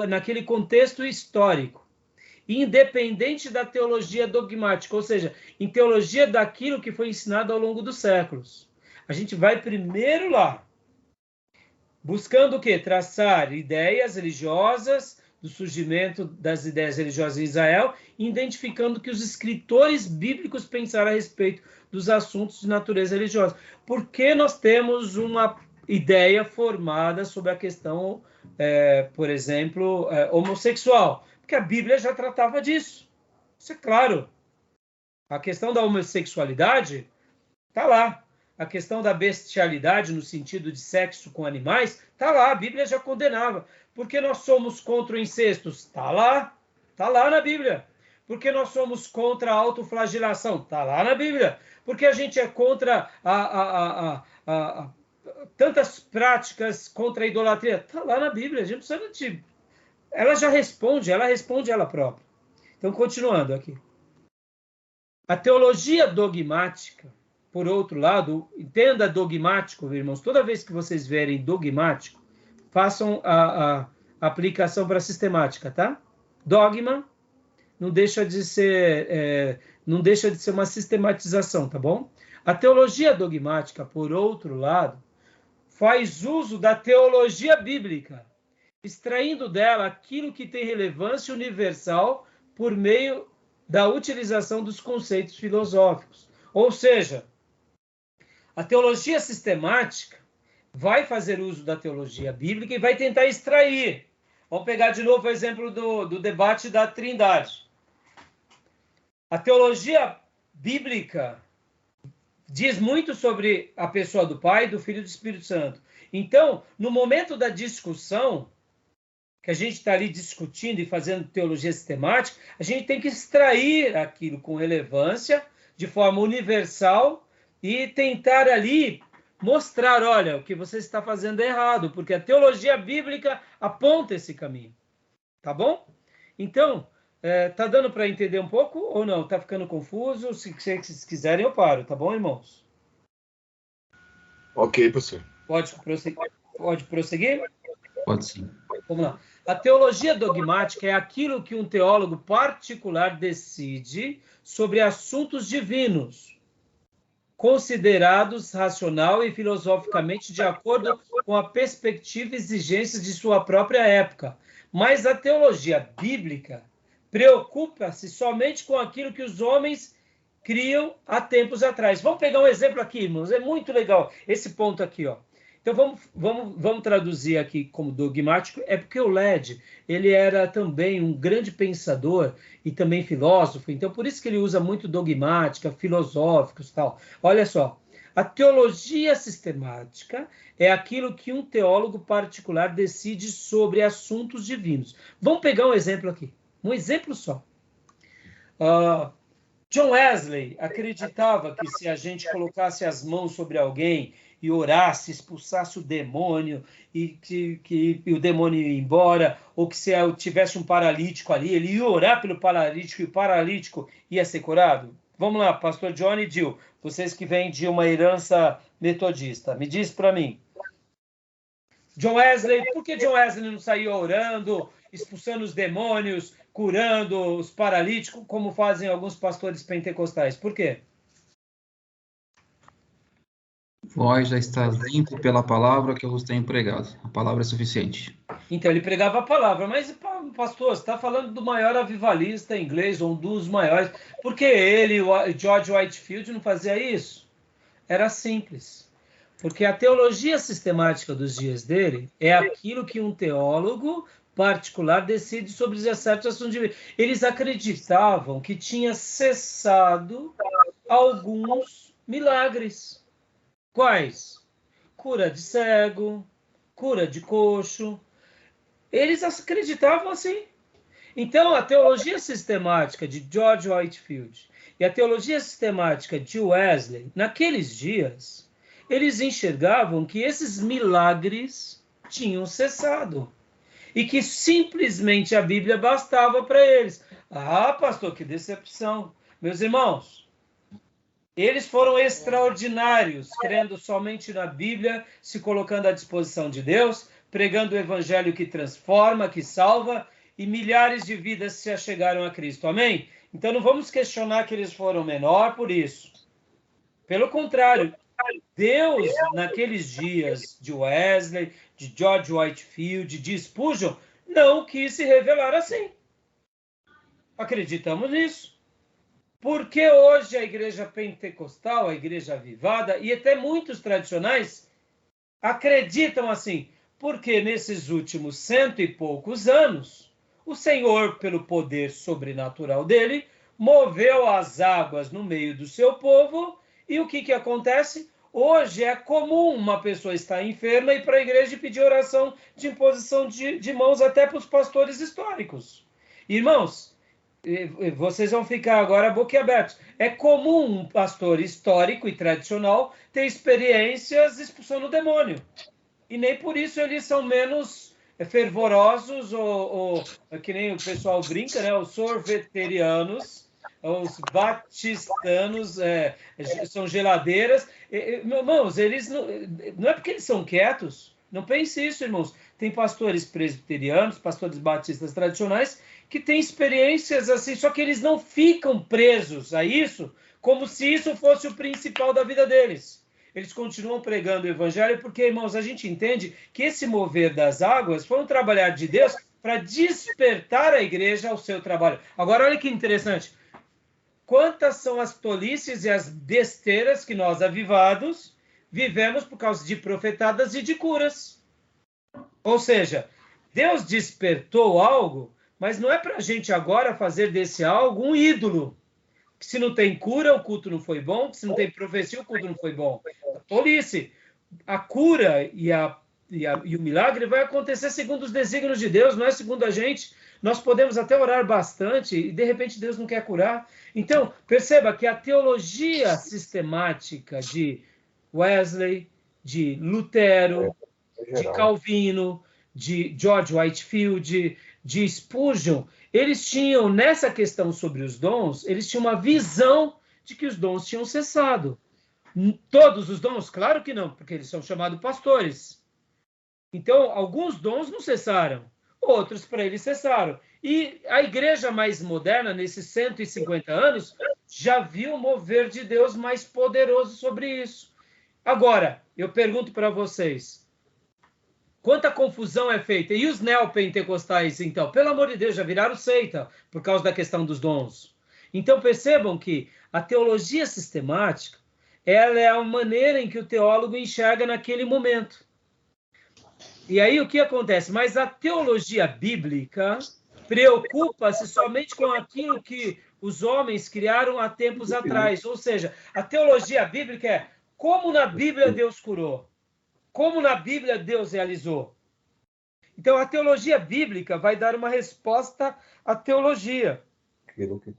naquele contexto histórico, independente da teologia dogmática, ou seja, em teologia daquilo que foi ensinado ao longo dos séculos. A gente vai primeiro lá, buscando o quê? Traçar ideias religiosas, do surgimento das ideias religiosas em Israel, identificando que os escritores bíblicos pensaram a respeito dos assuntos de natureza religiosa. Por que nós temos uma ideia formada sobre a questão, por exemplo, homossexual? Porque a Bíblia já tratava disso. Isso é claro. A questão da homossexualidade está lá. A questão da bestialidade, no sentido de sexo com animais, está lá. A Bíblia já condenava. Por que nós somos contra o incesto? Está lá na Bíblia. Por que nós somos contra a autoflagelação? Está lá na Bíblia. Por que a gente é contra tantas práticas contra a idolatria? Está lá na Bíblia. A gente precisa de... Ela já responde, ela própria. Então, continuando aqui. A teologia dogmática, por outro lado, entenda dogmático, irmãos, toda vez que vocês verem dogmático, façam a aplicação para a sistemática, tá? Dogma não deixa de ser uma sistematização, tá bom? A teologia dogmática, por outro lado, faz uso da teologia bíblica, extraindo dela aquilo que tem relevância universal por meio da utilização dos conceitos filosóficos. Ou seja, a teologia sistemática vai fazer uso da teologia bíblica e vai tentar extrair. Vamos pegar de novo o exemplo do debate da Trindade. A teologia bíblica diz muito sobre a pessoa do Pai, do Filho e do Espírito Santo. Então, no momento da discussão, que a gente está ali discutindo e fazendo teologia sistemática, a gente tem que extrair aquilo com relevância, de forma universal, e tentar ali mostrar, olha, o que você está fazendo é errado, porque a teologia bíblica aponta esse caminho. Tá bom? Então, tá dando para entender um pouco ou não? Tá ficando confuso? Se vocês quiserem, eu paro. Tá bom, irmãos? Ok, professor. Pode prosseguir? Pode sim. Vamos lá. A teologia dogmática é aquilo que um teólogo particular decide sobre assuntos divinos, considerados racional e filosoficamente de acordo com a perspectiva e exigências de sua própria época. Mas a teologia bíblica preocupa-se somente com aquilo que os homens criam há tempos atrás. Vamos pegar um exemplo aqui, irmãos, é muito legal esse ponto aqui, ó. Então vamos traduzir aqui como dogmático, é porque o Led, ele era também um grande pensador e também filósofo, então por isso que ele usa muito dogmática, filosóficos e tal. Olha só, a teologia sistemática é aquilo que um teólogo particular decide sobre assuntos divinos. Vamos pegar um exemplo aqui, um exemplo só. John Wesley acreditava que se a gente colocasse as mãos sobre alguém e orasse, expulsasse o demônio e que o demônio ia embora, ou que se eu tivesse um paralítico ali, ele ia orar pelo paralítico e o paralítico ia ser curado? Vamos lá, pastor John e Jill, vocês que vêm de uma herança metodista, me diz para mim. John Wesley, por que John Wesley não saía orando, expulsando os demônios, curando os paralíticos, como fazem alguns pastores pentecostais? Por quê? Vós já estás limpo pela palavra que eu vos tenho pregado. A palavra é suficiente. Então, ele pregava a palavra, mas, pastor, você está falando do maior avivalista inglês, ou um dos maiores. Por que ele, George Whitefield, não fazia isso? Era simples. Porque a teologia sistemática dos dias dele é aquilo que um teólogo particular decide sobre certos assuntos de vida. Eles acreditavam que tinha cessado alguns milagres. Quais? Cura de cego, cura de coxo. Eles acreditavam assim. Então, a teologia sistemática de George Whitefield e a teologia sistemática de Wesley, naqueles dias, eles enxergavam que esses milagres tinham cessado e que simplesmente a Bíblia bastava para eles. Ah, pastor, que decepção. Meus irmãos, eles foram extraordinários, crendo somente na Bíblia, se colocando à disposição de Deus, pregando o evangelho que transforma, que salva, e milhares de vidas se achegaram a Cristo. Amém? Então não vamos questionar que eles foram menor por isso. Pelo contrário, Deus, naqueles dias de Wesley, de George Whitefield, de Spurgeon, não quis se revelar assim. Acreditamos nisso. Porque hoje a igreja pentecostal, a igreja avivada, e até muitos tradicionais, acreditam assim, porque nesses últimos 100 e poucos anos, o Senhor, pelo poder sobrenatural dele, moveu as águas no meio do seu povo, e o que acontece? Hoje é comum uma pessoa estar enferma e ir para a igreja e pedir oração de imposição de mãos até para os pastores históricos. Irmãos, vocês vão ficar agora boquiabertos. É comum um pastor histórico e tradicional ter experiências expulsando o demônio. E nem por isso eles são menos fervorosos ou que nem o pessoal brinca, né? Os sorveterianos, os batistanos são geladeiras. Irmãos, eles não é porque eles são quietos. Não pense isso, irmãos. Tem pastores presbiterianos, pastores batistas tradicionais que têm experiências assim, só que eles não ficam presos a isso como se isso fosse o principal da vida deles. Eles continuam pregando o evangelho porque, irmãos, a gente entende que esse mover das águas foi um trabalhar de Deus para despertar a igreja ao seu trabalho. Agora, olha que interessante. Quantas são as tolices e as besteiras que nós, avivados, vivemos por causa de profetadas e de curas. Ou seja, Deus despertou algo, mas não é para a gente agora fazer desse algo um ídolo. Que se não tem cura, o culto não foi bom. Que se não tem profecia, o culto não foi bom. Tolice. A cura e o milagre vai acontecer segundo os desígnios de Deus, não é segundo a gente. Nós podemos até orar bastante e, de repente, Deus não quer curar. Então, perceba que a teologia sistemática de Wesley, de Lutero, de Calvino, de George Whitefield, de Spurgeon, eles tinham, nessa questão sobre os dons, eles tinham uma visão de que os dons tinham cessado. Todos os dons? Claro que não, porque eles são chamados pastores. Então, alguns dons não cessaram. outros para ele cessaram. E a igreja mais moderna, nesses 150 anos, já viu o mover de Deus mais poderoso sobre isso. Agora, eu pergunto para vocês, quanta confusão é feita? E os neopentecostais, então? Pelo amor de Deus, já viraram seita por causa da questão dos dons. Então, percebam que a teologia sistemática, ela é a maneira em que o teólogo enxerga naquele momento. E aí, o que acontece? Mas a teologia bíblica preocupa-se somente com aquilo que os homens criaram há tempos atrás. Ou seja, a teologia bíblica é como na Bíblia Deus curou, como na Bíblia Deus realizou. Então, a teologia bíblica vai dar uma resposta à teologia.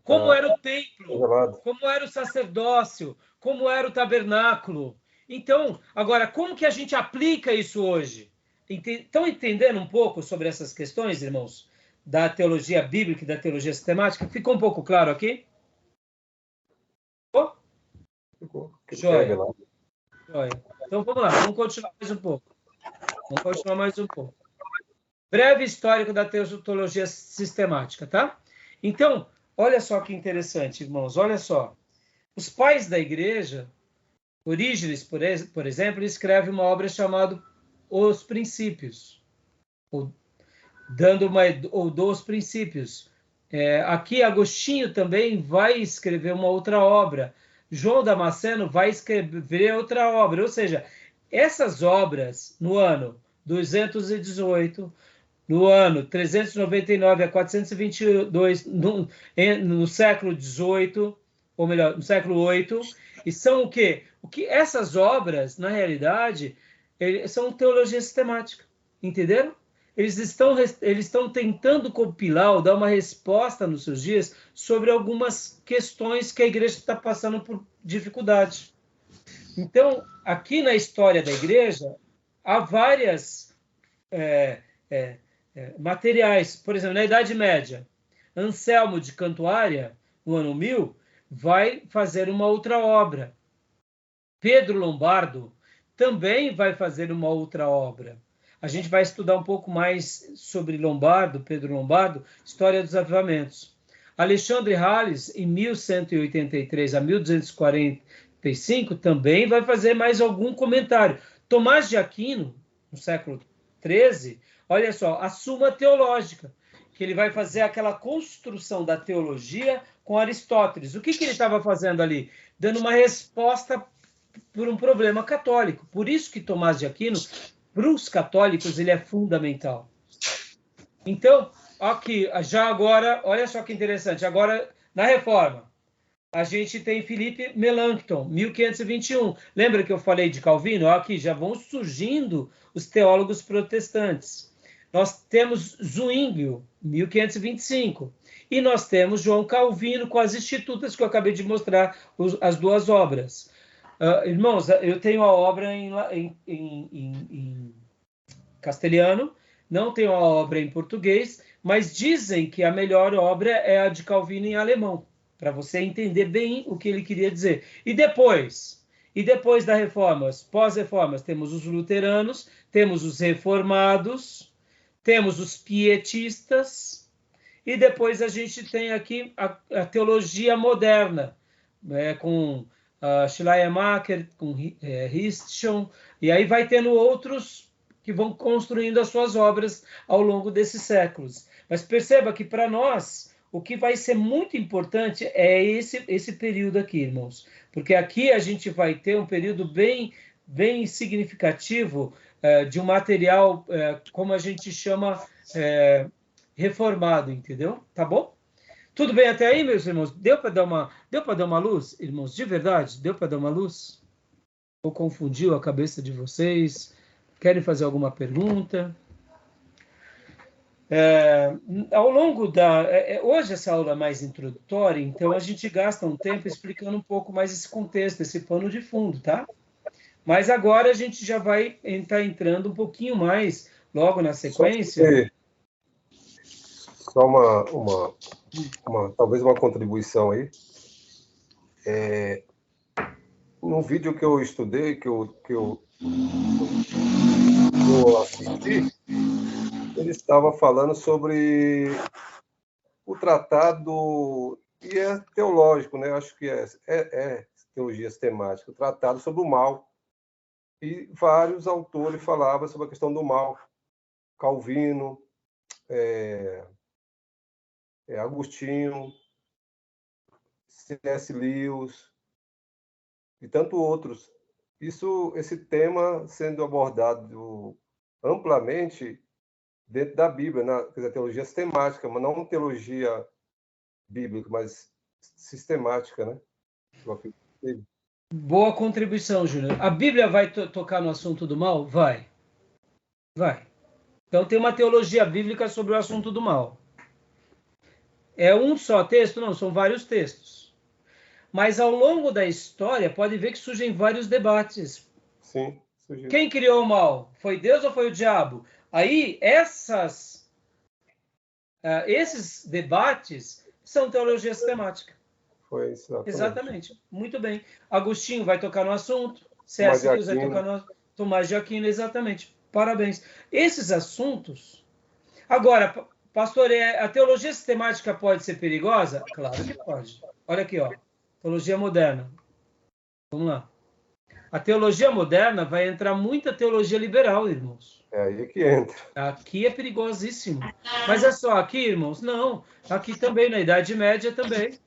Como era o templo, como era o sacerdócio, como era o tabernáculo. Então, agora, como que a gente aplica isso hoje? Estão entendendo um pouco sobre essas questões, irmãos? Da teologia bíblica e da teologia sistemática? Ficou um pouco claro aqui? Ficou. Joia. Então, vamos lá. Vamos continuar mais um pouco. Breve histórico da teologia sistemática, tá? Então, olha só que interessante, irmãos. Olha só. Os pais da igreja, Orígenes, por exemplo, escreve uma obra chamada Os Princípios, ou dos Princípios. Aqui, Agostinho também vai escrever uma outra obra. João Damasceno vai escrever outra obra. Ou seja, essas obras, no ano 218, no ano 399 a 422, no século XVIII, ou melhor, no século VIII, e são o quê? Essas obras, na realidade, são teologia sistemática, entenderam? Eles estão tentando compilar ou dar uma resposta nos seus dias sobre algumas questões que a igreja está passando por dificuldade. Então, aqui na história da igreja, há várias materiais. Por exemplo, na Idade Média, Anselmo de Cantuária, no ano 1000, vai fazer uma outra obra. Pedro Lombardo também vai fazer uma outra obra. A gente vai estudar um pouco mais sobre Pedro Lombardo, História dos Avivamentos. Alexandre Hales, em 1183 a 1245, também vai fazer mais algum comentário. Tomás de Aquino, no século XIII, olha só, a Suma Teológica, que ele vai fazer aquela construção da teologia com Aristóteles. O que ele estava fazendo ali? Dando uma resposta por um problema católico. Por isso que Tomás de Aquino, para os católicos, ele é fundamental. Então, aqui, já agora, olha só que interessante, agora, na Reforma, a gente tem Filipe Melanchthon, 1521. Lembra que eu falei de Calvino? Aqui já vão surgindo os teólogos protestantes. Nós temos Zwinglio, 1525. E nós temos João Calvino com as Institutas, que eu acabei de mostrar, as duas obras. Irmãos, eu tenho a obra em castelhano, não tenho a obra em português, mas dizem que a melhor obra é a de Calvino em alemão, para você entender bem o que ele queria dizer. E depois da Reforma, pós-reformas, temos os luteranos, temos os reformados, temos os pietistas, e depois a gente tem aqui a teologia moderna, com Schleiermacher, com Hirschon, e aí vai tendo outros que vão construindo as suas obras ao longo desses séculos. Mas perceba que para nós, o que vai ser muito importante é esse período aqui, irmãos, porque aqui a gente vai ter um período bem significativo de um material, como a gente chama, reformado, entendeu? Tá bom? Tudo bem até aí, meus irmãos? Deu para dar uma luz, irmãos? De verdade, deu para dar uma luz? Ou confundiu a cabeça de vocês? Querem fazer alguma pergunta? Ao longo hoje essa aula é mais introdutória, então a gente gasta um tempo explicando um pouco mais esse contexto, esse pano de fundo, tá? Mas agora a gente já vai estar entrando um pouquinho mais, logo na sequência. Só talvez uma contribuição aí. No vídeo que eu estudei, que eu assisti, ele estava falando sobre o tratado, e é teológico, né? Acho que é teologia sistemática, o tratado sobre o mal. E vários autores falavam sobre a questão do mal. Calvino, Agostinho, C.S. Lewis e tantos outros. Esse tema sendo abordado amplamente dentro da Bíblia, quer dizer, teologia sistemática, mas não teologia bíblica, mas sistemática, né? Boa contribuição, Júnior. A Bíblia vai tocar no assunto do mal? Vai. Vai. Então tem uma teologia bíblica sobre o assunto do mal. É um só texto? Não, são vários textos. Mas ao longo da história, pode ver que surgem vários debates. Sim, surgiu. Quem criou o mal? Foi Deus ou foi o diabo? Aí, esses debates são teologia sistemática. Foi isso, exatamente. Muito bem. Agostinho vai tocar no assunto. C.S. Lewis vai tocar no assunto. Tomás de Aquino, exatamente. Parabéns. Esses assuntos... Agora, pastor, a teologia sistemática pode ser perigosa? Claro que pode. Olha aqui, ó. Teologia moderna. Vamos lá. A teologia moderna vai entrar muita teologia liberal, irmãos. É aí que entra. Aqui é perigosíssimo. Mas é só aqui, irmãos? Não. Aqui também, na Idade Média também.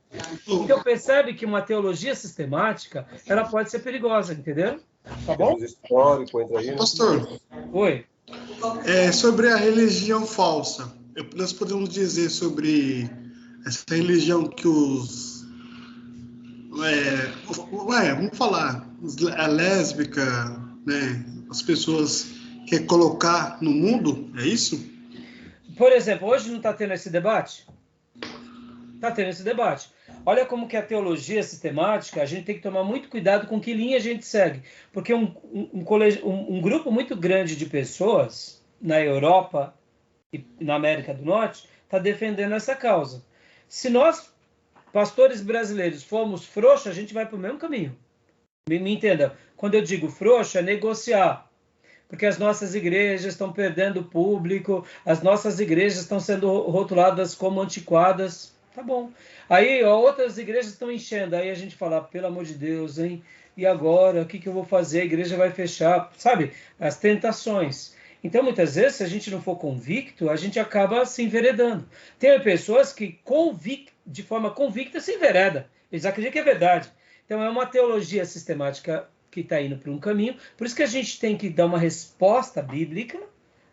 Então percebe que uma teologia sistemática, ela pode ser perigosa, entendeu? Tá bom? Histórico, entra aí, né? Pastor. Oi. Sobre a religião falsa, nós podemos dizer sobre essa religião que vamos falar, a lésbica, né, as pessoas querem colocar no mundo, é isso? Por exemplo, hoje não está tendo esse debate? Está tendo esse debate. Olha como que a teologia sistemática, a gente tem que tomar muito cuidado com que linha a gente segue. Porque um grupo muito grande de pessoas na Europa e na América do Norte está defendendo essa causa. Se nós, pastores brasileiros, formos frouxos, a gente vai para o mesmo caminho. Me entenda. Quando eu digo frouxo, é negociar. Porque as nossas igrejas estão perdendo público, as nossas igrejas estão sendo rotuladas como antiquadas. Tá bom. Aí, outras igrejas estão enchendo. Aí a gente fala, pelo amor de Deus, hein? E agora? O que eu vou fazer? A igreja vai fechar. Sabe? As tentações. Então, muitas vezes, se a gente não for convicto, a gente acaba se enveredando. Tem pessoas que, de forma convicta, se enveredam. Eles acreditam que é verdade. Então, é uma teologia sistemática que está indo para um caminho. Por isso que a gente tem que dar uma resposta bíblica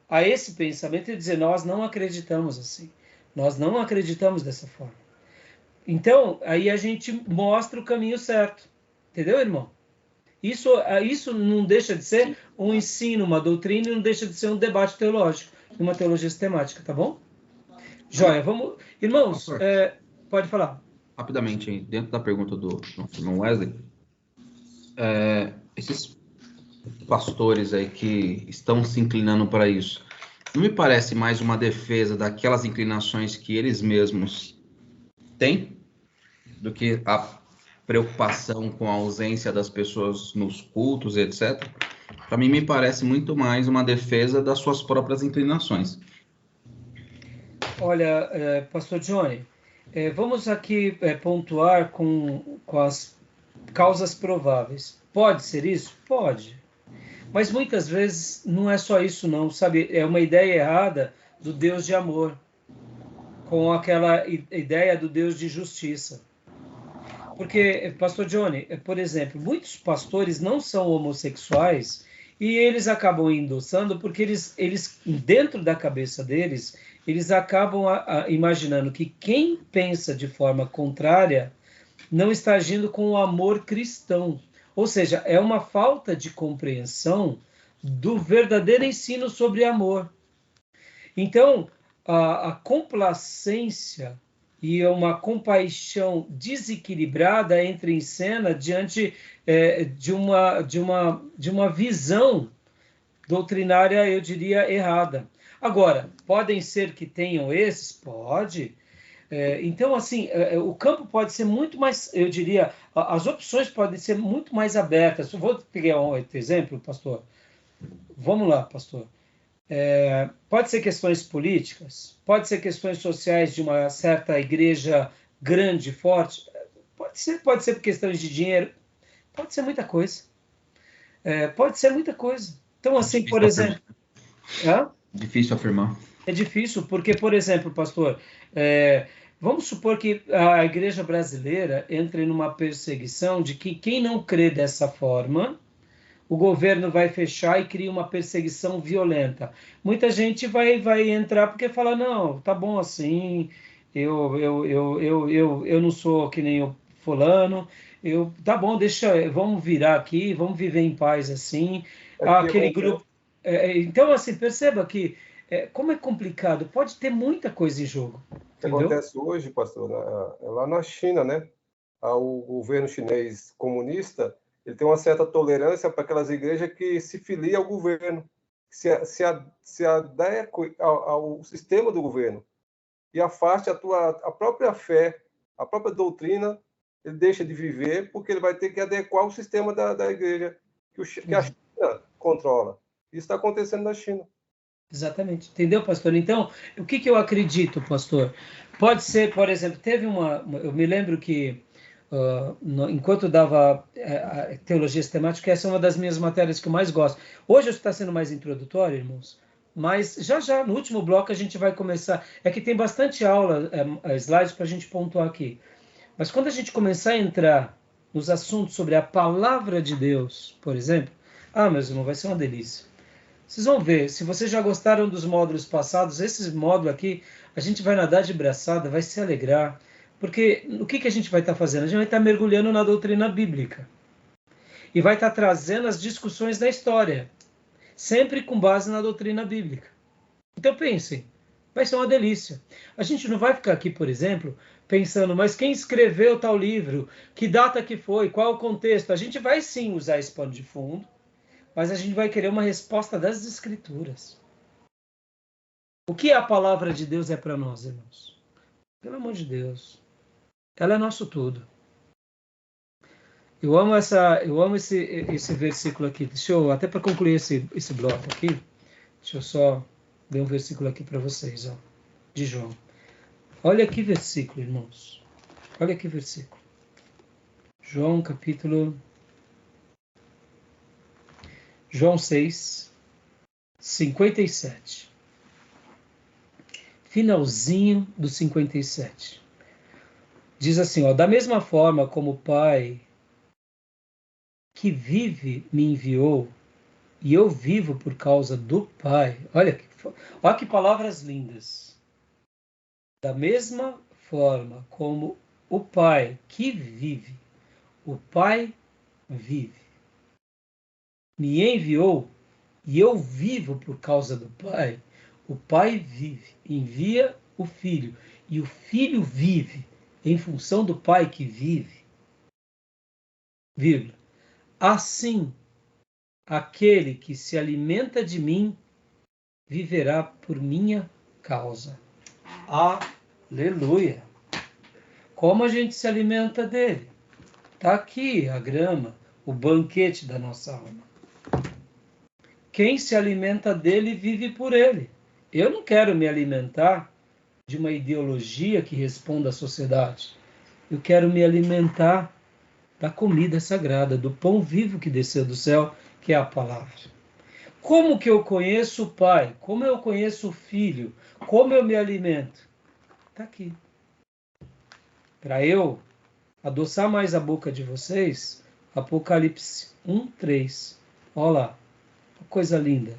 a esse pensamento e dizer, nós não acreditamos assim. Nós não acreditamos dessa forma. Então, aí a gente mostra o caminho certo. Entendeu, irmão? Isso não deixa de ser um ensino, uma doutrina, e não deixa de ser um debate teológico, uma teologia sistemática, tá bom? Joia, vamos... Irmãos, pode falar. Rapidamente, dentro da pergunta do irmão Wesley, esses pastores aí que estão se inclinando para isso, não me parece mais uma defesa daquelas inclinações que eles mesmos têm, do que a preocupação com a ausência das pessoas nos cultos, etc. Para mim, me parece muito mais uma defesa das suas próprias inclinações. Olha, pastor Johnny, vamos aqui pontuar com as causas prováveis. Pode ser isso? Pode. Mas muitas vezes não é só isso não, sabe? É uma ideia errada do Deus de amor, com aquela ideia do Deus de justiça. Porque, pastor Johnny, por exemplo, muitos pastores não são homossexuais e eles acabam endossando porque eles dentro da cabeça deles, eles acabam imaginando que quem pensa de forma contrária não está agindo com o amor cristão. Ou seja, é uma falta de compreensão do verdadeiro ensino sobre amor. Então, a complacência e uma compaixão desequilibrada entra em cena diante de uma visão doutrinária, eu diria, errada. Agora, podem ser que tenham esses? Pode. Então, assim, o campo pode ser muito mais, eu diria, as opções podem ser muito mais abertas. Eu vou pegar um exemplo, pastor. Vamos lá, pastor. Pode ser questões políticas, pode ser questões sociais de uma certa igreja grande, forte, pode ser por questões de dinheiro, pode ser muita coisa. Pode ser muita coisa. Então, assim, por exemplo... Difícil afirmar. É difícil, porque, por exemplo, pastor, vamos supor que a igreja brasileira entre numa perseguição de que quem não crê dessa forma, o governo vai fechar e cria uma perseguição violenta. Muita gente vai entrar porque fala, não, tá bom assim, eu não sou que nem o fulano, tá bom, vamos virar aqui, vamos viver em paz assim. Aquele grupo... então, assim, perceba que como é complicado, pode ter muita coisa em jogo. O que acontece hoje, pastor, lá na China, né? O governo chinês comunista, ele tem uma certa tolerância para aquelas igrejas que se filiam ao governo, se adequam ao sistema do governo e afaste a própria fé, a própria doutrina, ele deixa de viver porque ele vai ter que adequar o sistema da igreja que a China controla. Isso está acontecendo na China. Exatamente. Entendeu, pastor? Então, o que eu acredito, pastor? Pode ser, por exemplo, teve eu me lembro que enquanto eu dava teologia sistemática, essa é uma das minhas matérias que eu mais gosto. Hoje está sendo mais introdutório, irmãos, mas já no último bloco a gente vai começar. É que tem bastante aula, slides para a gente pontuar aqui. Mas quando a gente começar a entrar nos assuntos sobre a palavra de Deus, por exemplo, meus irmãos, vai ser uma delícia. Vocês vão ver, se vocês já gostaram dos módulos passados, esse módulo aqui, a gente vai nadar de braçada, vai se alegrar. Porque o que a gente vai estar fazendo? A gente vai estar mergulhando na doutrina bíblica. E vai estar trazendo as discussões da história. Sempre com base na doutrina bíblica. Então pensem, vai ser uma delícia. A gente não vai ficar aqui, por exemplo, pensando, mas quem escreveu tal livro? Que data que foi? Qual o contexto? A gente vai sim usar esse pano de fundo, mas a gente vai querer uma resposta das Escrituras. O que a palavra de Deus é para nós, irmãos? Pelo amor de Deus. Ela é nosso tudo. Eu amo esse versículo aqui. Deixa eu, até para concluir esse bloco aqui, deixa eu só ler um versículo aqui para vocês, de João. Olha que versículo, irmãos. Olha que versículo. João 6, 57. Finalzinho do 57. Diz assim, da mesma forma como o Pai que vive me enviou, e eu vivo por causa do Pai. Olha que palavras lindas. Da mesma forma como o Pai que vive, o Pai vive. Me enviou, e eu vivo por causa do Pai. O Pai vive, envia o Filho, e o Filho vive em função do Pai que vive. Vírgula. Assim, aquele que se alimenta de mim viverá por minha causa. Aleluia! Como a gente se alimenta dele? Está aqui a grama, o banquete da nossa alma. Quem se alimenta dele vive por ele. Eu não quero me alimentar de uma ideologia que responda à sociedade. Eu quero me alimentar da comida sagrada, do pão vivo que desceu do céu, que é a palavra. Como que eu conheço o Pai? Como eu conheço o Filho? Como eu me alimento? Está aqui. Para eu adoçar mais a boca de vocês, Apocalipse 1:3. Olha lá, coisa linda.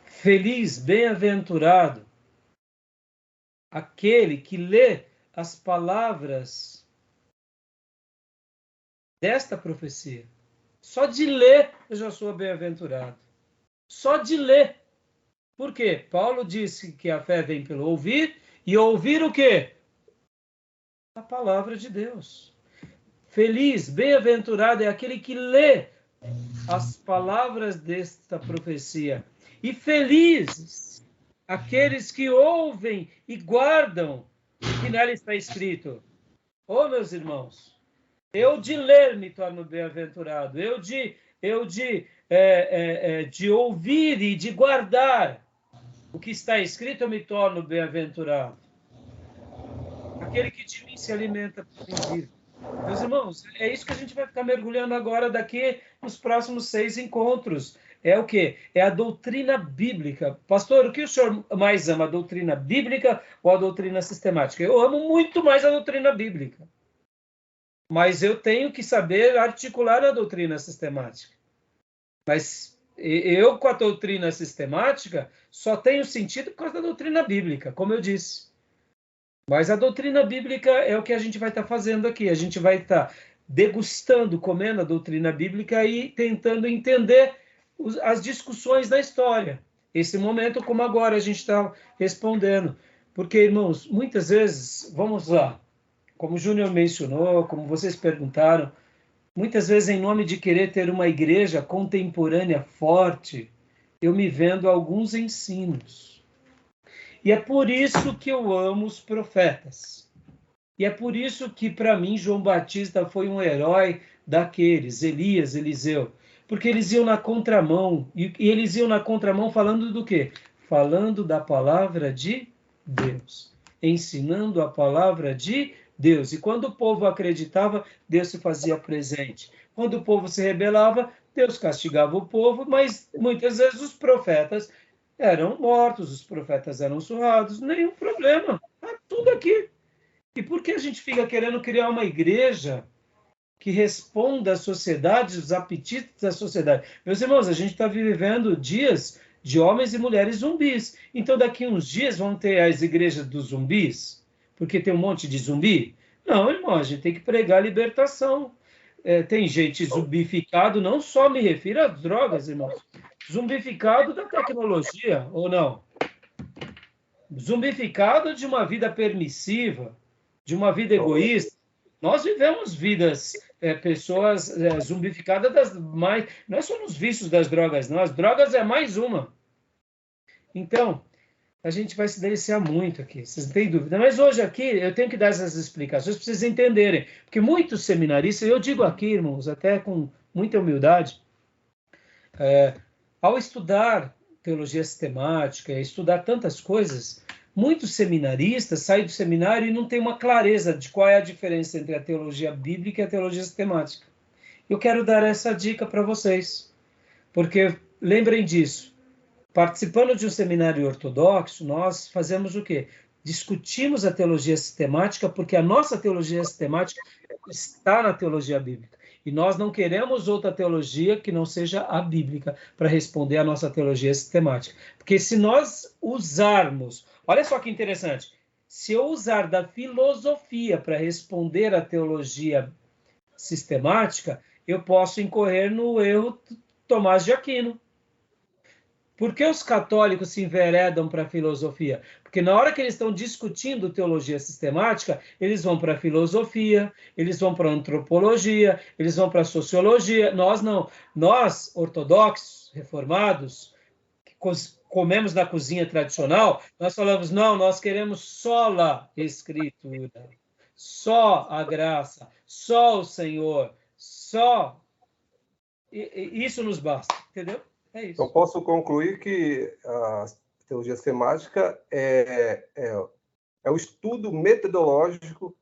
Feliz, bem-aventurado, aquele que lê as palavras desta profecia. Só de ler eu já sou bem-aventurado. Só de ler. Por quê? Paulo disse que a fé vem pelo ouvir, e ouvir o quê? A palavra de Deus. Feliz, bem-aventurado é aquele que lê as palavras desta profecia. E felizes aqueles que ouvem e guardam o que nela está escrito. Meus irmãos, eu de ler me torno bem-aventurado. Eu de de ouvir e de guardar o que está escrito, eu me torno bem-aventurado. Aquele que de mim se alimenta por mim vive. Meus irmãos, é isso que a gente vai ficar mergulhando agora daqui nos próximos 6 encontros. É o quê? É a doutrina bíblica. Pastor, o que o senhor mais ama, a doutrina bíblica ou a doutrina sistemática? Eu amo muito mais a doutrina bíblica. Mas eu tenho que saber articular a doutrina sistemática. Mas eu, com a doutrina sistemática, só tenho sentido por causa da doutrina bíblica, como eu disse. Mas a doutrina bíblica é o que a gente vai estar fazendo aqui. A gente vai estar degustando, comendo a doutrina bíblica e tentando entender as discussões da história. Esse momento, como agora a gente está respondendo. Porque, irmãos, muitas vezes, vamos lá, como o Júnior mencionou, como vocês perguntaram, muitas vezes, em nome de querer ter uma igreja contemporânea forte, eu me vendo alguns ensinos. E é por isso que eu amo os profetas. E é por isso que, para mim, João Batista foi um herói daqueles, Elias, Eliseu. Porque eles iam na contramão. E eles iam na contramão falando do quê? Falando da palavra de Deus. Ensinando a palavra de Deus. E quando o povo acreditava, Deus se fazia presente. Quando o povo se rebelava, Deus castigava o povo, mas muitas vezes os profetas eram mortos, os profetas eram surrados, nenhum problema. Está tudo aqui. E por que a gente fica querendo criar uma igreja que responda à sociedade, aos apetites da sociedade? Meus irmãos, a gente está vivendo dias de homens e mulheres zumbis. Então, daqui a uns dias vão ter as igrejas dos zumbis, porque tem um monte de zumbi? Não, irmão, a gente tem que pregar a libertação. Tem gente zumbificado, não só me refiro às drogas, irmãos. Zumbificado da tecnologia, ou não? Zumbificado de uma vida permissiva, de uma vida egoísta. Nós vivemos vidas, pessoas zumbificadas das mais... Não é só nos vícios das drogas, não. As drogas é mais uma. Então, a gente vai se deliciar muito aqui, vocês não têm dúvida. Mas hoje aqui eu tenho que dar essas explicações para vocês entenderem. Porque muitos seminaristas, eu digo aqui, irmãos, até com muita humildade, ao estudar teologia sistemática, estudar tantas coisas, muitos seminaristas saem do seminário e não têm uma clareza de qual é a diferença entre a teologia bíblica e a teologia sistemática. Eu quero dar essa dica para vocês, porque lembrem disso. Participando de um seminário ortodoxo, nós fazemos o quê? Discutimos a teologia sistemática, porque a nossa teologia sistemática está na teologia bíblica. E nós não queremos outra teologia que não seja a bíblica para responder à nossa teologia sistemática. Porque se nós usarmos... Olha só que interessante. Se eu usar da filosofia para responder à teologia sistemática, eu posso incorrer no erro Tomás de Aquino. Por que os católicos se enveredam para a filosofia? Porque na hora que eles estão discutindo teologia sistemática, eles vão para a filosofia, eles vão para a antropologia, eles vão para a sociologia. Nós não. Nós, ortodoxos, reformados, que comemos na cozinha tradicional, nós falamos, não, nós queremos só a Escritura, só a graça, só o Senhor, só... Isso nos basta, entendeu? É isso. Eu posso concluir que a teologia sistemática é o estudo metodológico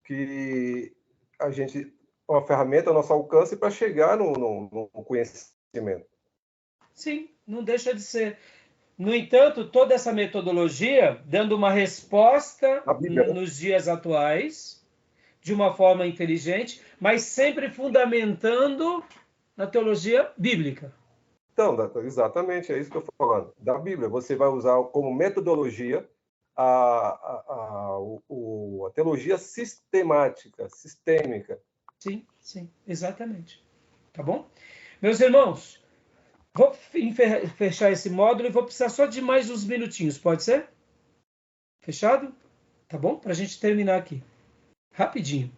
que a gente, uma ferramenta ao nosso alcance para chegar no conhecimento. Sim, não deixa de ser. No entanto, toda essa metodologia dando uma resposta nos dias atuais, de uma forma inteligente, mas sempre fundamentando na teologia bíblica. Então, exatamente, é isso que eu estou falando. Da Bíblia, você vai usar como metodologia a teologia sistemática, sistêmica. Sim, sim, exatamente. Tá bom? Meus irmãos, vou fechar esse módulo e vou precisar só de mais uns minutinhos, pode ser? Fechado? Tá bom? Para a gente terminar aqui. Rapidinho.